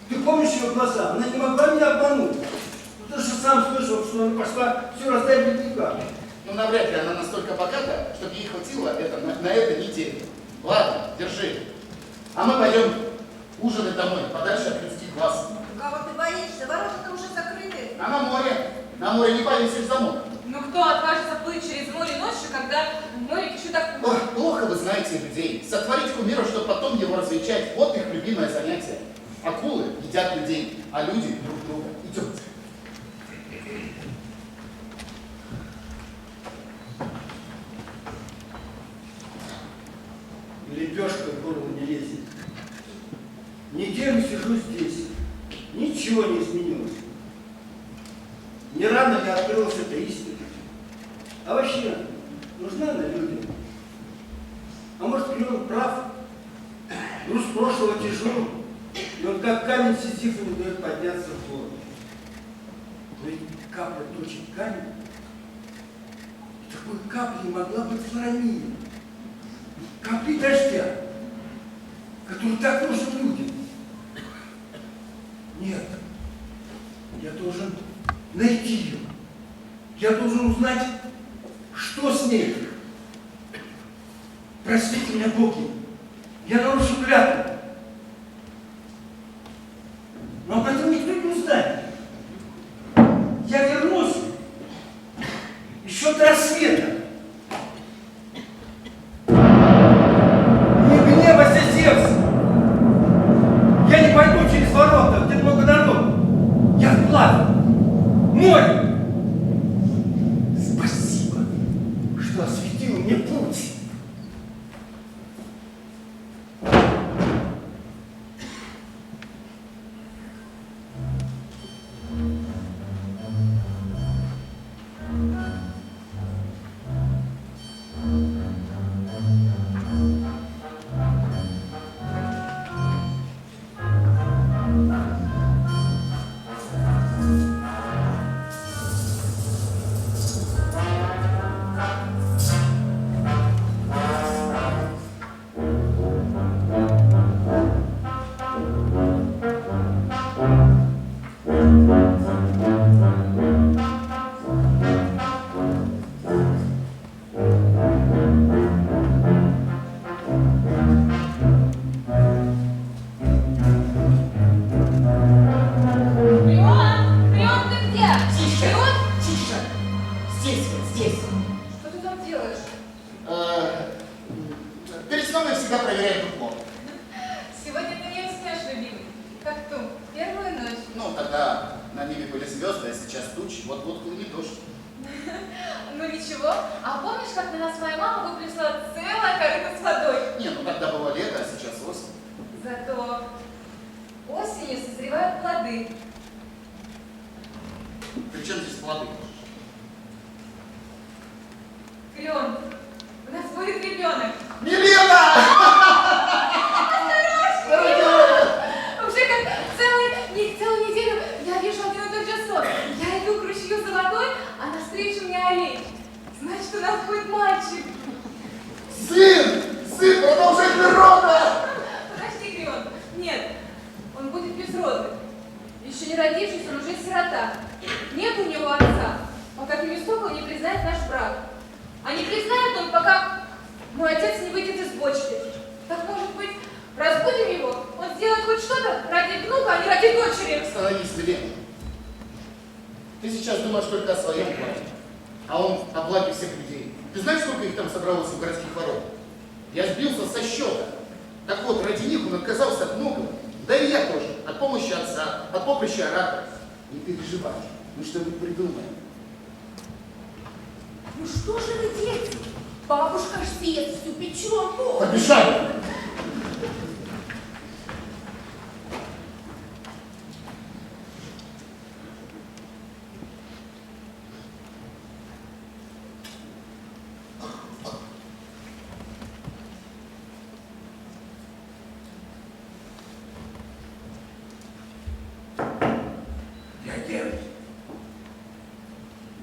S3: Ты помнишь ее глаза? Она не могла меня обмануть. Ну, ты же сам слышал, что она пошла все раздать беднякам.
S1: Ну, навряд ли она настолько богата, чтобы ей хватило это на эту неделю. Ладно, держи. А мы пойдем ужинать. домой, подальше от людских глаз.
S4: Кого ты боишься? Ворота-то уже закрыты.
S1: А на море не повесишь замок.
S2: Ну кто отважится плыть через море ночью, когда море кишит акулами?
S1: Ой, плохо вы знаете людей. Сотворить кумира, чтобы потом его развлечать. Вот их любимое занятие. Акулы едят людей, а люди друг друга. Идемте.
S3: Лепешка в горло не лезет. Неделю сижу здесь. Ничего не изменилось. Не рано ли открылась эта истина? А вообще, нужна она людям? А может, Клеон прав? Груз прошлого тяжел, и он как камень Сизифу не дает подняться в гору. Но ведь капля точит камень. И такой каплей могла быть Флорамия. Капли дождя, который так нужен людям. Нет, я должен найти ее. Я должен узнать, что с ней. Простите меня, боги, я нарушил клятву. Но об этом никто не узнает. Я вернусь еще до рассвета. Не гневайся, Зевс! Я не пойду через ворота, где много народу. Я вплавь. Море. Спасибо, что осветил мне путь.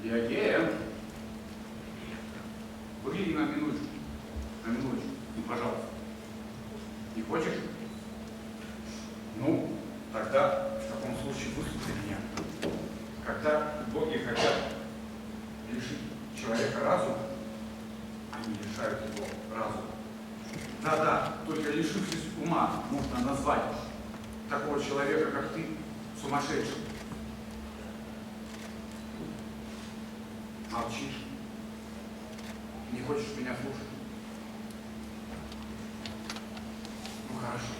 S8: Диоген. Выгляди на минуточку. Ну, пожалуйста. Не хочешь? Ну, тогда в таком случае выслушай меня. Когда боги хотят лишить человека разума, они лишают его разума. Да-да, только лишившись ума можно назвать такого человека, как ты, сумасшедшим. Молчишь. Не хочешь меня слушать. Ну хорошо.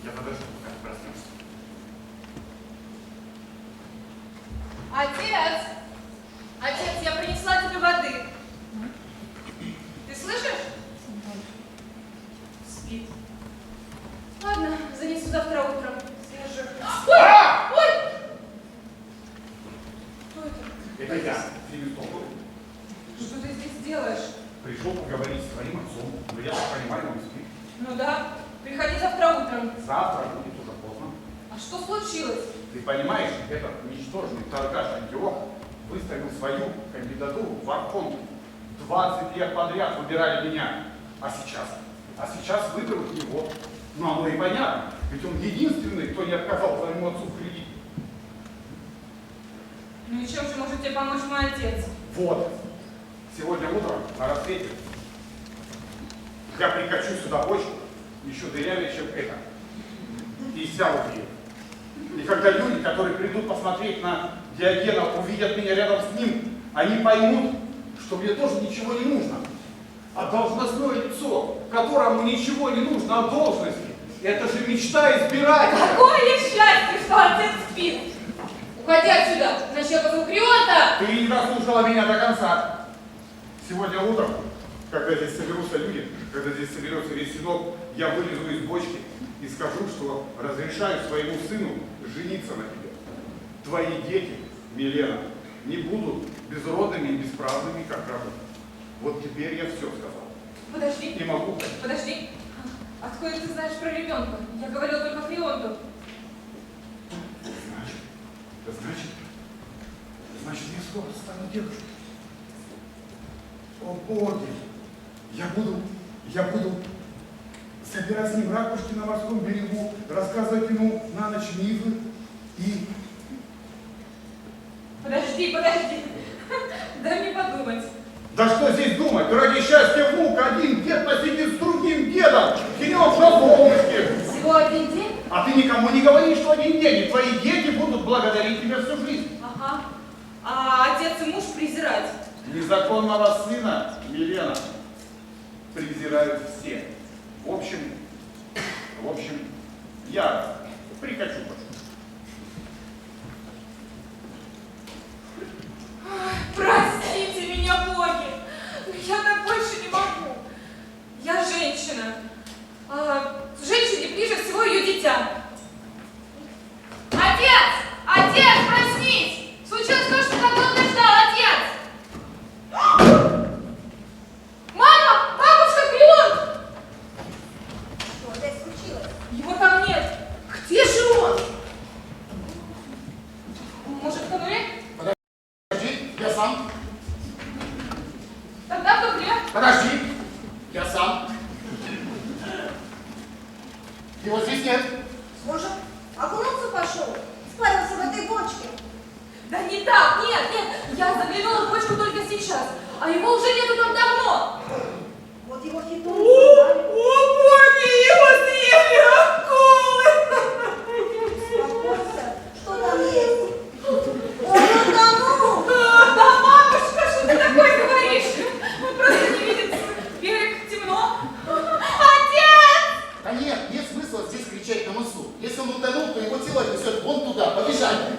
S8: Я подожду, пока ты проснешься.
S2: Отец! Отец, я принесла тебе воды. Ты слышишь? Спит. Ладно, занесу завтра утром. Свежих. Ой! Ой! Кто это?
S8: Это я, Филистов.
S2: Что ты здесь делаешь?
S8: Пришел поговорить с твоим отцом, но я так понимаю, он спит.
S2: Ну да, приходи завтра утром.
S8: Завтра будет уже поздно.
S2: А что случилось?
S8: Ты понимаешь, этот ничтожный торгаш Антиох выставил свою кандидатуру в архонты. 20 лет подряд выбирали меня. А сейчас выберут его. Ну оно и понятно, ведь он единственный, кто не отказал твоему отцу в кредите.
S2: Ну и чем же может тебе помочь мой отец?
S8: Вот. Сегодня утром на рассвете я прикачу сюда бочку, еще дырявее, чем это. И сяду в нее. И когда люди, которые придут посмотреть на Диогена, увидят меня рядом с ним, они поймут, что мне тоже ничего не нужно. А должностное лицо, которому ничего не нужно от должности, это же мечта избирателя.
S2: Какое счастье, что отец спит! Уходи отсюда, иначе я позову Крионта!
S8: Ты не дослушала меня до конца. Сегодня утром, когда здесь соберутся люди, когда здесь соберется весь синод, я вылезу из бочки и скажу, что разрешаю своему сыну жениться на тебе. Твои дети, Милена, не будут безродными и бесправными, как рабы. Вот теперь я все сказал.
S2: Подожди.
S8: Не могу.
S2: Подожди. Откуда ты знаешь про ребенка? Я говорила только Крионту.
S8: Значит, я скоро стану девушкой. О боги! Я буду собирать с ним ракушки на морском берегу, рассказывать ему на ночь мифы и...
S2: Подожди. Дай мне подумать.
S8: Да что здесь думать? Ради счастья внука один дед посидит с другим дедом, денек на солнышке.
S2: Всего один день?
S8: А ты никому не говори, что один день, и твои дети будут благодарить тебя всю жизнь.
S2: Ага. А отец и муж презирать?
S8: Незаконного сына, Милена, презирают все. В общем, я прикачу больше.
S2: Простите меня, боги! Но я так больше не могу. Я женщина. А женщине ближе всего ее дитя. Отец! Отец, проснись! Случилось то, что так долго ждал, отец! Мама! Бабушка, Крион!
S4: Что опять случилось?
S2: Его там нет. Где же он? Может, в конуре?
S1: Подожди, я сам.
S2: Тогда в дупле.
S1: Подожди, я сам. Его здесь нет.
S4: Может, окунуться пошел? Спарился в этой бочке.
S2: Да не так, нет. Я заглянула в бочку только сейчас, а его уже нету там давно.
S4: Вот его хитон забрали.
S2: боги, его съели акулы!
S4: Успокойся, что там есть? Он утонул!
S2: Да, мамушка, что ты такое говоришь? Он просто не видит берег, темно. Отец!
S1: Да нет смысла здесь кричать на мысу. Если он утонул, то его тело несет вон туда, побежали.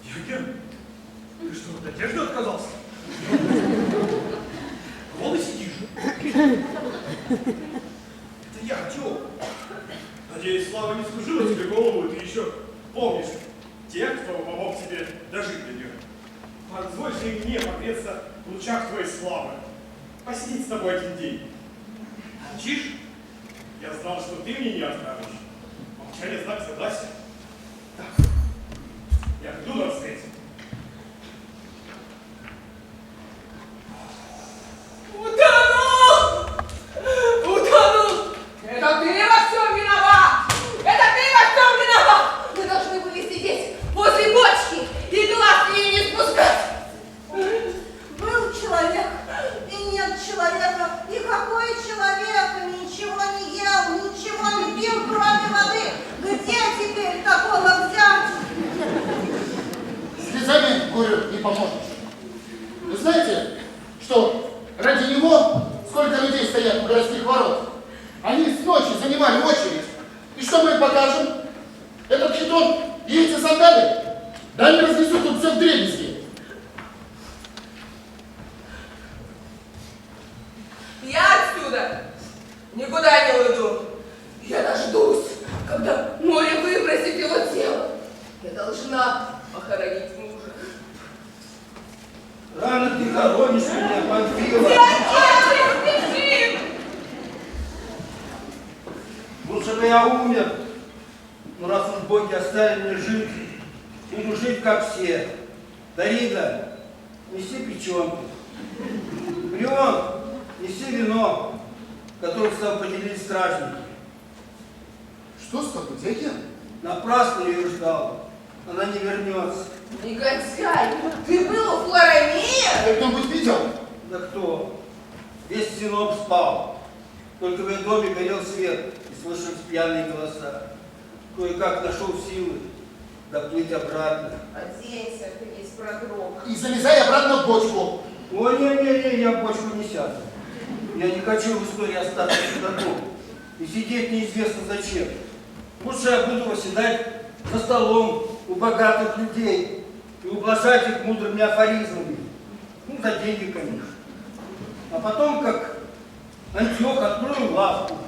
S5: Диоген, ты что, от одежды отказался? Голый сидишь? Это я, Артем. Надеюсь, слава не служила тебе голову, и ты еще помнишь тех, кто помог тебе дожить до нее. Позволь же и мне погреться в лучах твоей славы, посидеть с тобой один день. Молчишь? Я знал, что ты мне не откажешь. Молчание знак согласия. Так, я приду на рассвете.
S1: стоят у городских ворот. Они с ночи занимали очередь. И что мы им покажем? Этот хитон и эти сандали? Да они разнесут тут все вдребезги.
S7: Я отсюда никуда не уйду. Я дождусь, когда море выбросит его тело. Я должна похоронить мужа.
S3: Рано ты хоронишь меня, Панфилова.
S7: Бежим!
S3: Лучше бы я умер. Но раз уж боги оставили мне жить, буду жить как все. Дарида, неси печенку. Брион, неси вино, которым с тобой поделились стражники.
S1: Что с тобой, дядя?
S3: Напрасно я ее ждал. Она не вернется.
S7: Негодяй, ты был у Флорамея?
S1: Ты кто-нибудь видел?
S3: Да кто? Весь Синоп спал. Только в ее доме горел свет и слышались пьяные голоса. Кое-как нашел силы доплыть обратно.
S7: Оденься, ты весь продрог.
S1: И залезай обратно в бочку.
S3: О, не-не-не, я в бочку не сяду. Я не хочу в истории остаться чудаком. И сидеть неизвестно зачем. Лучше я буду восседать за столом у богатых людей и ублажать их мудрыми афоризмами. Ну, за деньги, конечно. А потом, как Антиох, открою лавку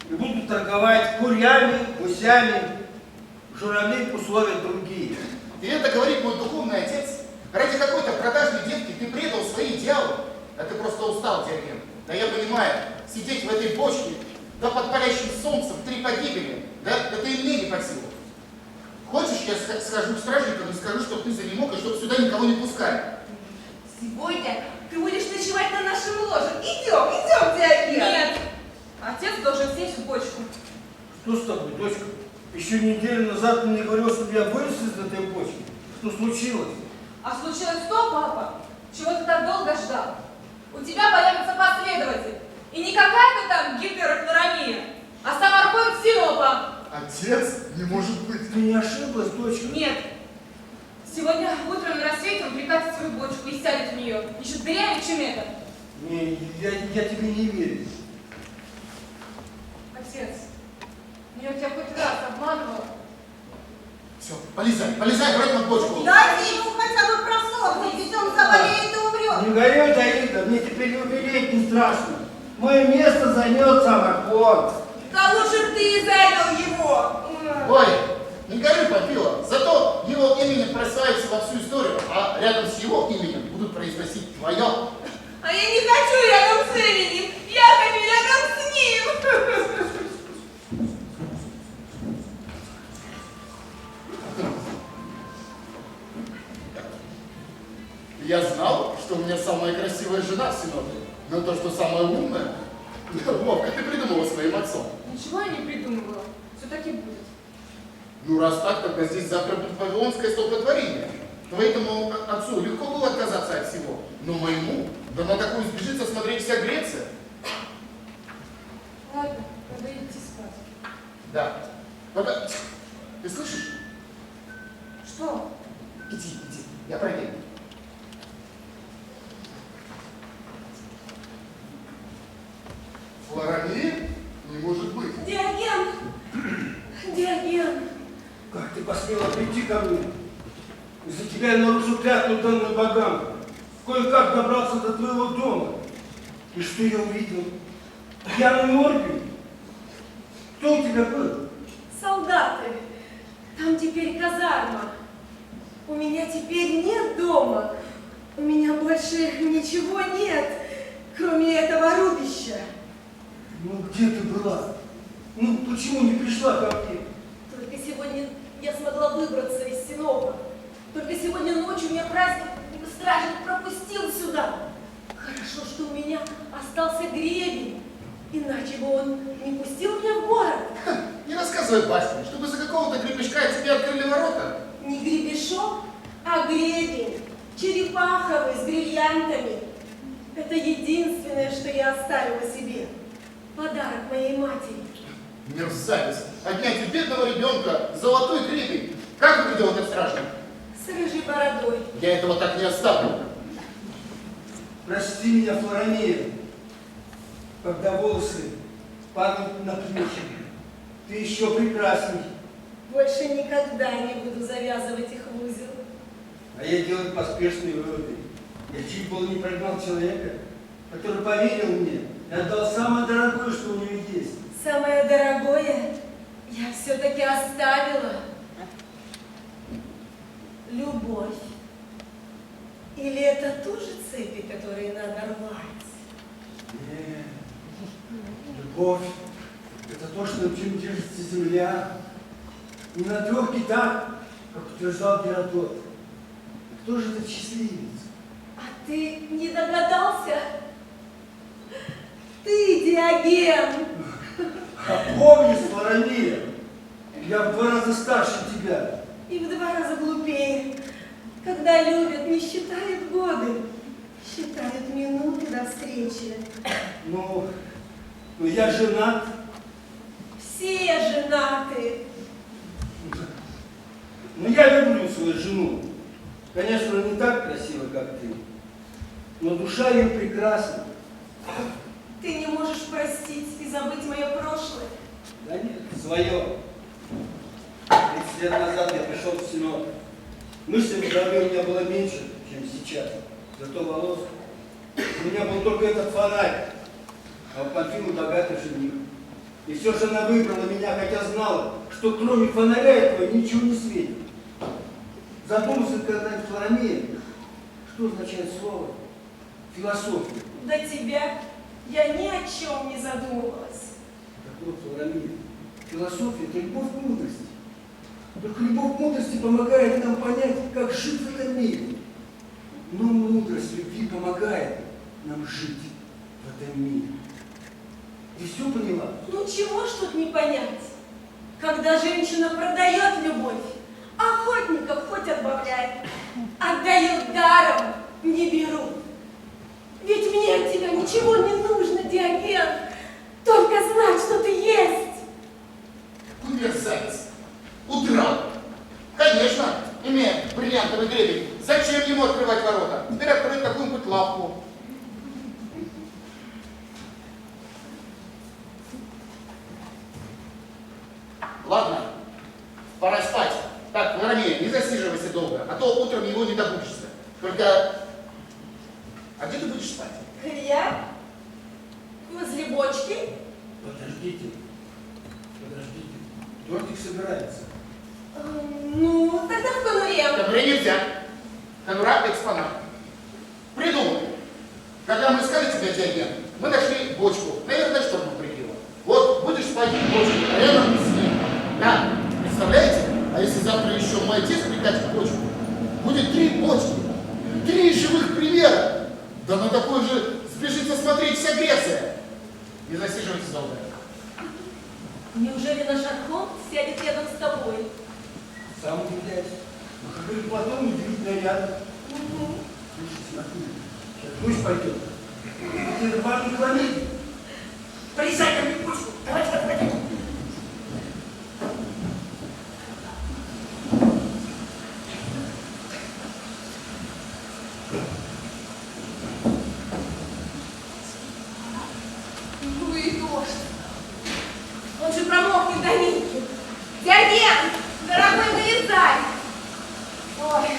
S3: и буду торговать курями, гусями, журавли условия другие.
S1: И это говорит мой духовный отец. Ради какой-то продажной девки ты предал свои идеалы. А ты просто устал, дядя. Да я понимаю, сидеть в этой бочке, да под палящим солнцем, 3 погибели, да ты и мне не по силу. Хочешь, я схожу к стражникам и скажу, что ты занемог, и чтобы сюда никого не пускали.
S7: Сегодня ты будешь ночевать на нашем ложе. Идем, Диоген.
S2: Нет, отец должен сесть в бочку.
S3: Что с тобой, дочка? Еще неделю назад ты мне говорил, что я вылез из этой бочки. Что случилось?
S2: А случилось то, папа, чего ты так долго ждал. У тебя появится последователь. И не какая-то там Гитлера Флорамея, а сам Архонт Синопа.
S1: Отец? Не может быть.
S3: Ты не ошиблась, дочка?
S2: Нет. Сегодня утром на рассвете он прикатит свою бочку и сядет в нее. Еще дырявее, чем это.
S3: Не, я тебе не верю.
S2: Отец, ну я тебя хоть раз обманывала.
S1: Все, полезай обратно в бочку.
S4: Дайте ему хотя бы просохнуть, ведь он заболеет и умрет.
S3: Не горюй, Дарида, мне теперь и умереть не страшно. Мое место займет сам Архонт.
S7: Да лучше б ты и занял его.
S1: Ой, не горюй, Панфилова. Зато его именем прославится во всю историю, а рядом с его именем будут произносить твое.
S7: А я не хочу рядом с именем. Я хочу рядом с ним.
S1: Я знал, что у меня самая красивая жена в Синопе, но то, что самая умная, Вовка, ты придумала своим отцом.
S2: Ничего я не придумывала. Все-таки будет.
S1: Ну, раз так, тогда здесь завтра будет вавилонское столпотворение. Твоему отцу легко было отказаться от всего, но моему, да на такую сбежится смотреть вся Греция.
S2: Ладно, надо идти спать.
S1: Да. Пока... Ты слышишь?
S2: Что?
S1: Иди, я проверю. Флорамея? Не может быть.
S7: Диоген. Диоген.
S3: Как ты посмела прийти ко мне? Из-за тебя я нарушил клятву, данную богам. Кое-как добрался до твоего дома. И что я увидел? Пьяную оргию? Кто у тебя был?
S7: Солдаты. Там теперь казарма. У меня теперь нет дома. У меня больше ничего нет, кроме этого рубища.
S3: Ну где ты была? Ну почему не пришла ко мне?
S7: Только сегодня я смогла выбраться из Синопа. Только сегодня ночью меня праздник стражник пропустил сюда. Хорошо, что у меня остался гребень. Иначе бы он не пустил меня в город.
S1: Не рассказывай басни, чтобы за какого-то гребешка тебе открыли ворота.
S7: Не гребешок, а гребень. Черепаховый, с бриллиантами. Это единственное, что я оставила себе. Подарок моей матери.
S1: Мерзавец. Отнять у бедного ребенка золотой гребень. Как выглядел этот стражник?
S7: С рыжей бородой.
S1: Я этого так не оставлю.
S3: Прости меня, Флорамея. когда волосы падают на плечи. Ты еще прекрасней.
S4: Больше никогда не буду завязывать их в узел.
S3: А я делаю поспешные выводы. Я чуть было не прогнал человека, который поверил мне и отдал самое дорогое, что у него есть.
S4: Самое дорогое я все-таки оставила. Любовь. Или это тоже цепи, которые надо рвать?
S3: Нет. Любовь – это то, что на чем держится земля. Не на 3 китах, как утверждал Геродот. Кто же этот счастливец?
S4: А ты не догадался? Ты Диоген.
S3: А помнишь, Флоромея, я в 2 раза старше тебя.
S4: И в 2 раза глупее. Когда любят, не считают годы, считают минуты до встречи.
S3: Ну, я женат.
S4: Все женаты.
S3: Но я люблю свою жену. Конечно, она не так красива, как ты, но душа ее прекрасна.
S4: Ты не можешь простить и забыть мое прошлое.
S3: Да нет, свое. 30 лет назад я пришел в село. Мыслей в голове у меня было меньше, чем сейчас. Зато волос. У меня был только этот фонарь. А у Памфилы богатый жених. И все же она выбрала меня, хотя знала, что кроме фонаря этого ничего не светит. Задумался когда-нибудь, Флоромея, что означает слово философия?
S4: До тебя я ни о чем не задумывалась.
S3: Так вот, Флоромея, философия – это любовь к мудрости. Только любовь к мудрости помогает нам понять, как жить в этом мире. Но мудрость любви помогает нам жить в этом мире. Ты все поняла?
S4: Ну чего ж тут не понять? Когда женщина продает любовь, охотников хоть отбавляй, отдает даром, не берут. Ведь мне от тебя ничего не нужно, Диоген, только знать, что ты есть.
S1: Мерзавец. Удрал. Конечно, имея бриллиантовый гребень, зачем ему открывать ворота? Теперь открыть какую-нибудь лавку. Ладно, пора спать. Так, Флоромея, не засиживайся долго, а то утром его не добудешься. Только... А где ты будешь спать?
S4: Я возле бочки.
S3: Подождите. Тортик собирается.
S4: Ну, тогда в конуре.
S1: В конуре нельзя. Конура – экспонат. Придумай. Когда мы искали тебя, Диоген, мы нашли бочку. Наверное, штормом прибило. Вот, будешь спать в бочке, а рядом с ней. Да, представляете? А если завтра еще мой отец прикатит бочку, будет 3 бочки. 3 живых примера. Да на такой же сбежится смотреть вся Греция. Не засиживайтесь долго.
S4: Неужели наш архонт сядет рядом с тобой?
S3: Сам удивляюсь. Ну, как говорит Платон, удивительно рядом. Слушай, смотри, сейчас дождь пойдет. Ты рваный клонит. Полезай ко мне в бочку. Давай.
S7: Ну и дождь. Он же промокнет до нитки. Диоген, дорогой, вылезай. Ой,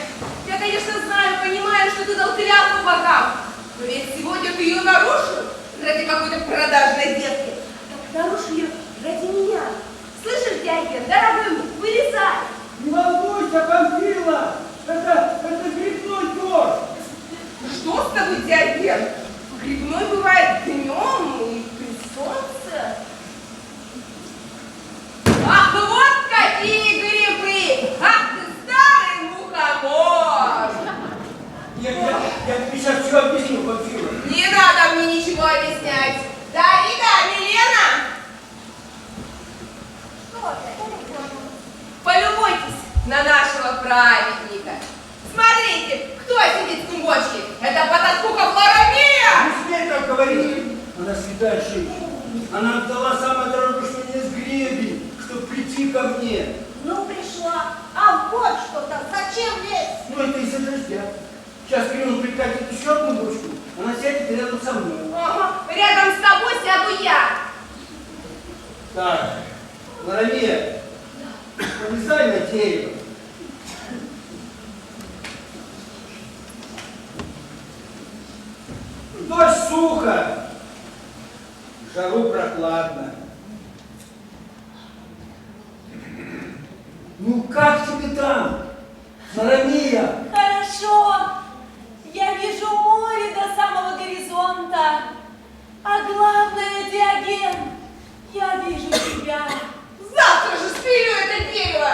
S7: я, конечно, знаю, понимаю, что ты дал клятву богам. Но ведь сегодня ты ее нарушил ради какой-то продажной девки. Так наруши ее ради меня. Слышишь, Диоген, дорогой, вылезай.
S3: Не волнуйся, Памфила! Это грибной дождь!
S7: Что с тобой, Диоген? Грибной бывает днем и при солнце. Ах, вот какие грибы! Ах ты старый мухомор!
S3: Я тебе сейчас все объясню, Памфила.
S7: Не надо мне ничего объяснять. Да, Милена!
S4: Что ты?
S7: Полюбуйтесь на нашего праведника. Смотрите, кто сидит в клубочке? Это потаскуха Флоромея!
S3: Не смей так говорить. Она святая женщина. Она отдала самое дорогое, что у меня есть гребень, чтобы прийти ко мне.
S4: Ну, пришла. А вот что-то. Зачем лезть?
S3: Ну, это из-за дождя. Сейчас Кирилл прикатит еще одну бочку, она сядет рядом со мной.
S7: Ага, рядом с тобой сяду
S3: дерево. Дождь сухо, в жару прохладно. Ну как тебе там, Сарамия?
S9: Хорошо. Я вижу море до самого горизонта. А главное, Диоген, я вижу тебя.
S7: Завтра же спилю это дерево!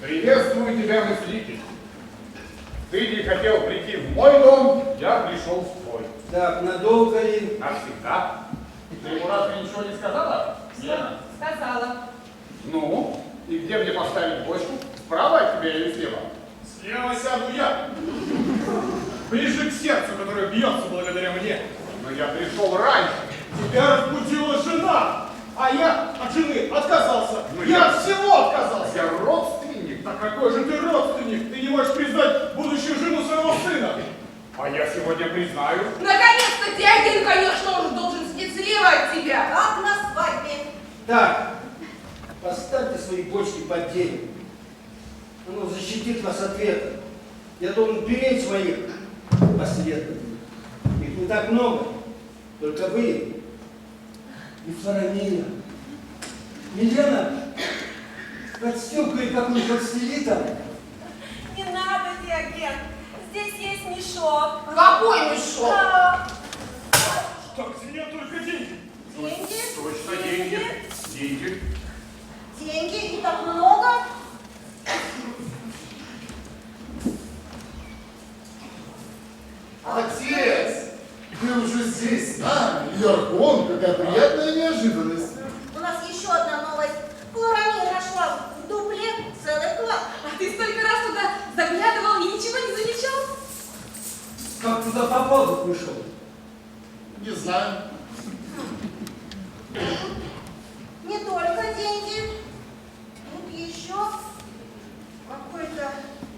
S8: Приветствую тебя, мыслитель. Ты не хотел прийти в мой дом, я пришел в твой.
S3: Так, надолго ли?
S8: Навсегда.
S6: Ты ему разве ничего не сказала? Лена?
S2: Сказала.
S8: Ну, и где мне поставить бочку? Справа от тебя или слева?
S5: Слева сяду я. Ближе к сердцу, которое бьется благодаря мне.
S8: Но я пришел раньше.
S5: Тебя разбудила жена, а я от жены отказался.
S8: Ну,
S5: я
S8: я-
S5: от всего отказался.
S8: Я родственник.
S5: Так какой же ты родственник? Ты не можешь признать будущую жену своего сына.
S8: А я сегодня признаю.
S7: Наконец-то Диоген, конечно, уже должен сидеть слева от тебя.
S4: Как на свадьбе.
S3: Так, поставьте свои бочки под дерево. Оно защитит вас от ветра. Я должен беречь своих последователей. Их не так много, только вы и Флорамина. Милена, подстегивай какую-то подстелитом.
S9: Не надо, Диоген. Здесь есть мешок.
S7: Какой мешок?
S9: Да.
S5: Так, с меня только деньги.
S4: Деньги?
S8: Точно деньги. Деньги.
S4: Деньги? И так много?
S1: Отец, вы уже здесь с нами. Яркон, какая приятная неожиданность.
S4: У нас еще одна новость. Флорамина нашла в дупле целый клад.
S2: А ты столько раз туда заглядывал и ничего не замечал?
S3: Как туда попал, как вышел?
S1: Не знаю.
S4: Не только деньги. Тут еще какой-то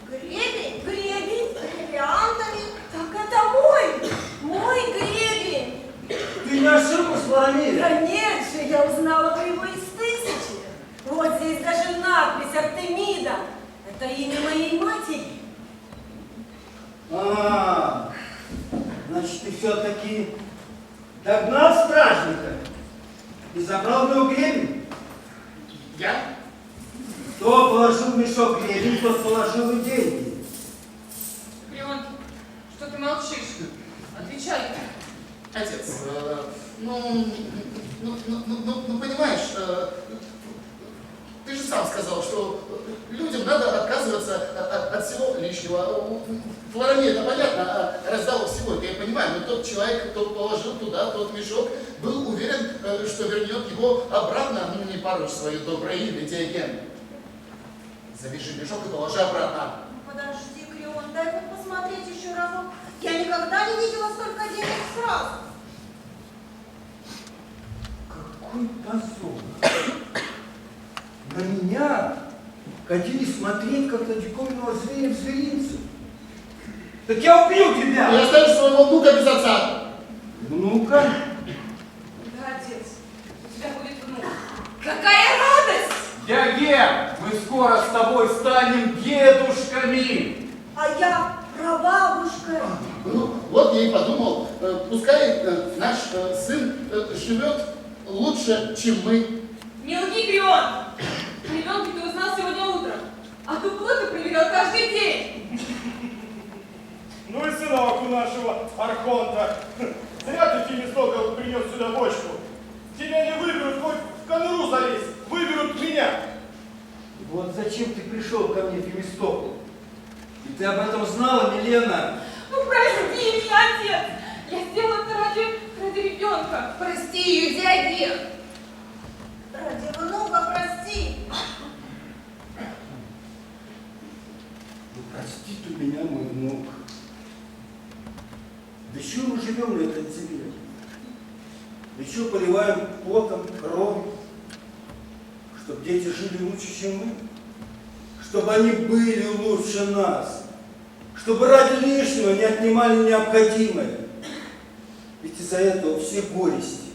S4: гребень.
S9: Гребень?
S4: С бриллиантами.
S9: Так это мой. Мой гребень.
S3: Ты не ошиблась, Флорамина?
S9: Да нет же, я узнала про его из 1000. Вот здесь даже надпись Артемида. Это имя моей матери.
S3: А, значит, ты все-таки догнал стражника и забрал его гребень?
S1: Я?
S3: Кто положил в мешок гребень, тот положил и деньги.
S2: Леон, что ты молчишь? Отвечай.
S1: Отец, понимаешь, ты же сам сказал, что людям надо отказываться от всего лишнего. Флорамин, это понятно, раздал всего, это я понимаю, но тот человек, кто положил туда тот мешок, был уверен, что вернет его обратно, ну не порочь свое доброе имя, Диоген. Завяжи мешок и положи обратно.
S4: Подожди, Крион, дай хоть посмотреть еще разок. Я никогда не видела столько денег сразу.
S3: Какой позор! На меня ходили смотреть, как на диковинного зверя в зверинце. Так я убью
S1: И
S3: тебя!
S1: оставишь своего внука без отца.
S3: Ну-ка.
S2: Да, отец, у тебя будет внук.
S7: Какая радость!
S10: Диоген, мы скоро с тобой станем дедушками.
S4: А я прабабушка.
S1: Ну, вот я и подумал, пускай наш сын живет лучше, чем мы.
S2: Не лги, Грион! Ребенка ты узнал сегодня утром, а дупло ты проверял каждый день.
S5: Ну и сынок у нашего Архонта. Зря ты, Фемистокл, принес сюда бочку. Тебя не выберут, хоть в конуру залезь. Выберут меня.
S3: Вот зачем ты пришел ко мне, Фемистокл? И ты об этом знала, Милена?
S2: Ну прости меня, отец! Я сделала это ради ребенка.
S7: Прости ее, Диоген.
S4: Ради внука прости.
S3: Ну, простит у меня мой внук. Да еще мы живем на этой земле. Да еще поливаем потом, кровью, чтобы дети жили лучше, чем мы. Чтобы они были лучше нас. Чтобы ради лишнего не отнимали необходимое. Ведь из-за этого все горести,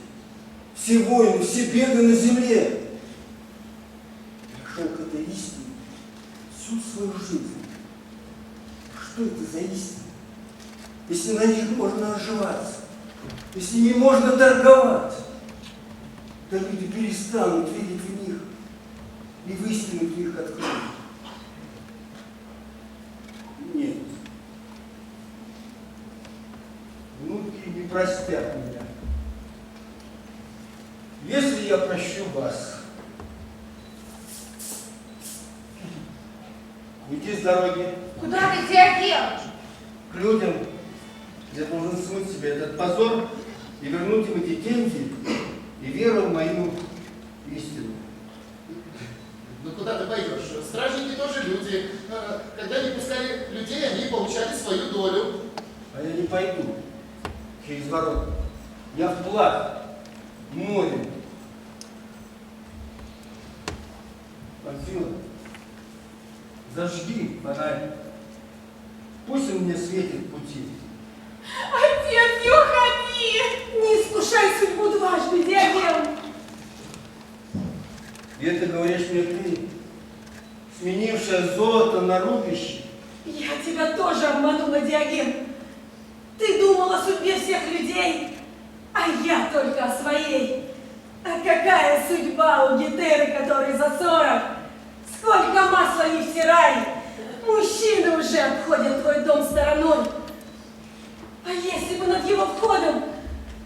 S3: все войны, все беды на земле. свою жизнь. Что это за истина? Если на них можно наживаться, если не можно торговать, то люди перестанут верить в них и в истину их откроют. Нет. Внуки не простят меня. Если я прощу вас, уйди с дороги
S7: Куда ты, Диоген?
S3: к людям. Я должен смыть себе этот позор и вернуть им эти деньги и веру в мою истину.
S1: Ну куда ты пойдешь? Стражники тоже люди. Когда не пускали людей, они получали свою долю.
S3: А я не пойду через ворота. Я вплавь, в море. Панфилов, зажги фонарь. Пусть он мне светит пути.
S9: Отец, не уходи! Не искушай судьбу дважды, Диоген!
S3: И это говоришь мне ты, сменившая золото на рубище.
S9: Я тебя тоже обманула, Диоген. Ты думал о судьбе всех людей, а я только о своей. А какая судьба у Гетеры, которой за 40? Сколько масла не втирай! Мужчины уже обходят твой дом стороной. А если бы над его входом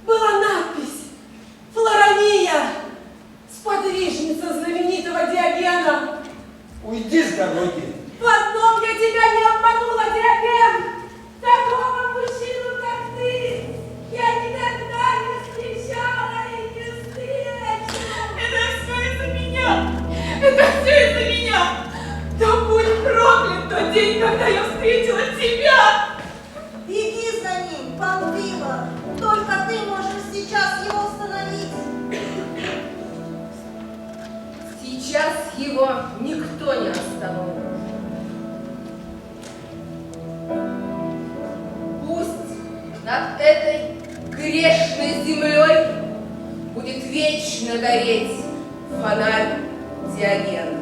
S9: была надпись «Флоромия, сподвижница знаменитого Диогена»?
S3: Уйди с дороги.
S9: В одном я тебя не обманула, Диоген! Такого мужчину, как ты, я никогда не встречала и не встречу! Это все из-за меня! Это все из-за меня! Да будет проклят тот день, когда я встретила тебя!
S4: Беги за ним, Панфилов. Только ты можешь сейчас его остановить.
S7: Сейчас его никто не остановит. Пусть над этой грешной землей будет вечно гореть фонарь Диогена.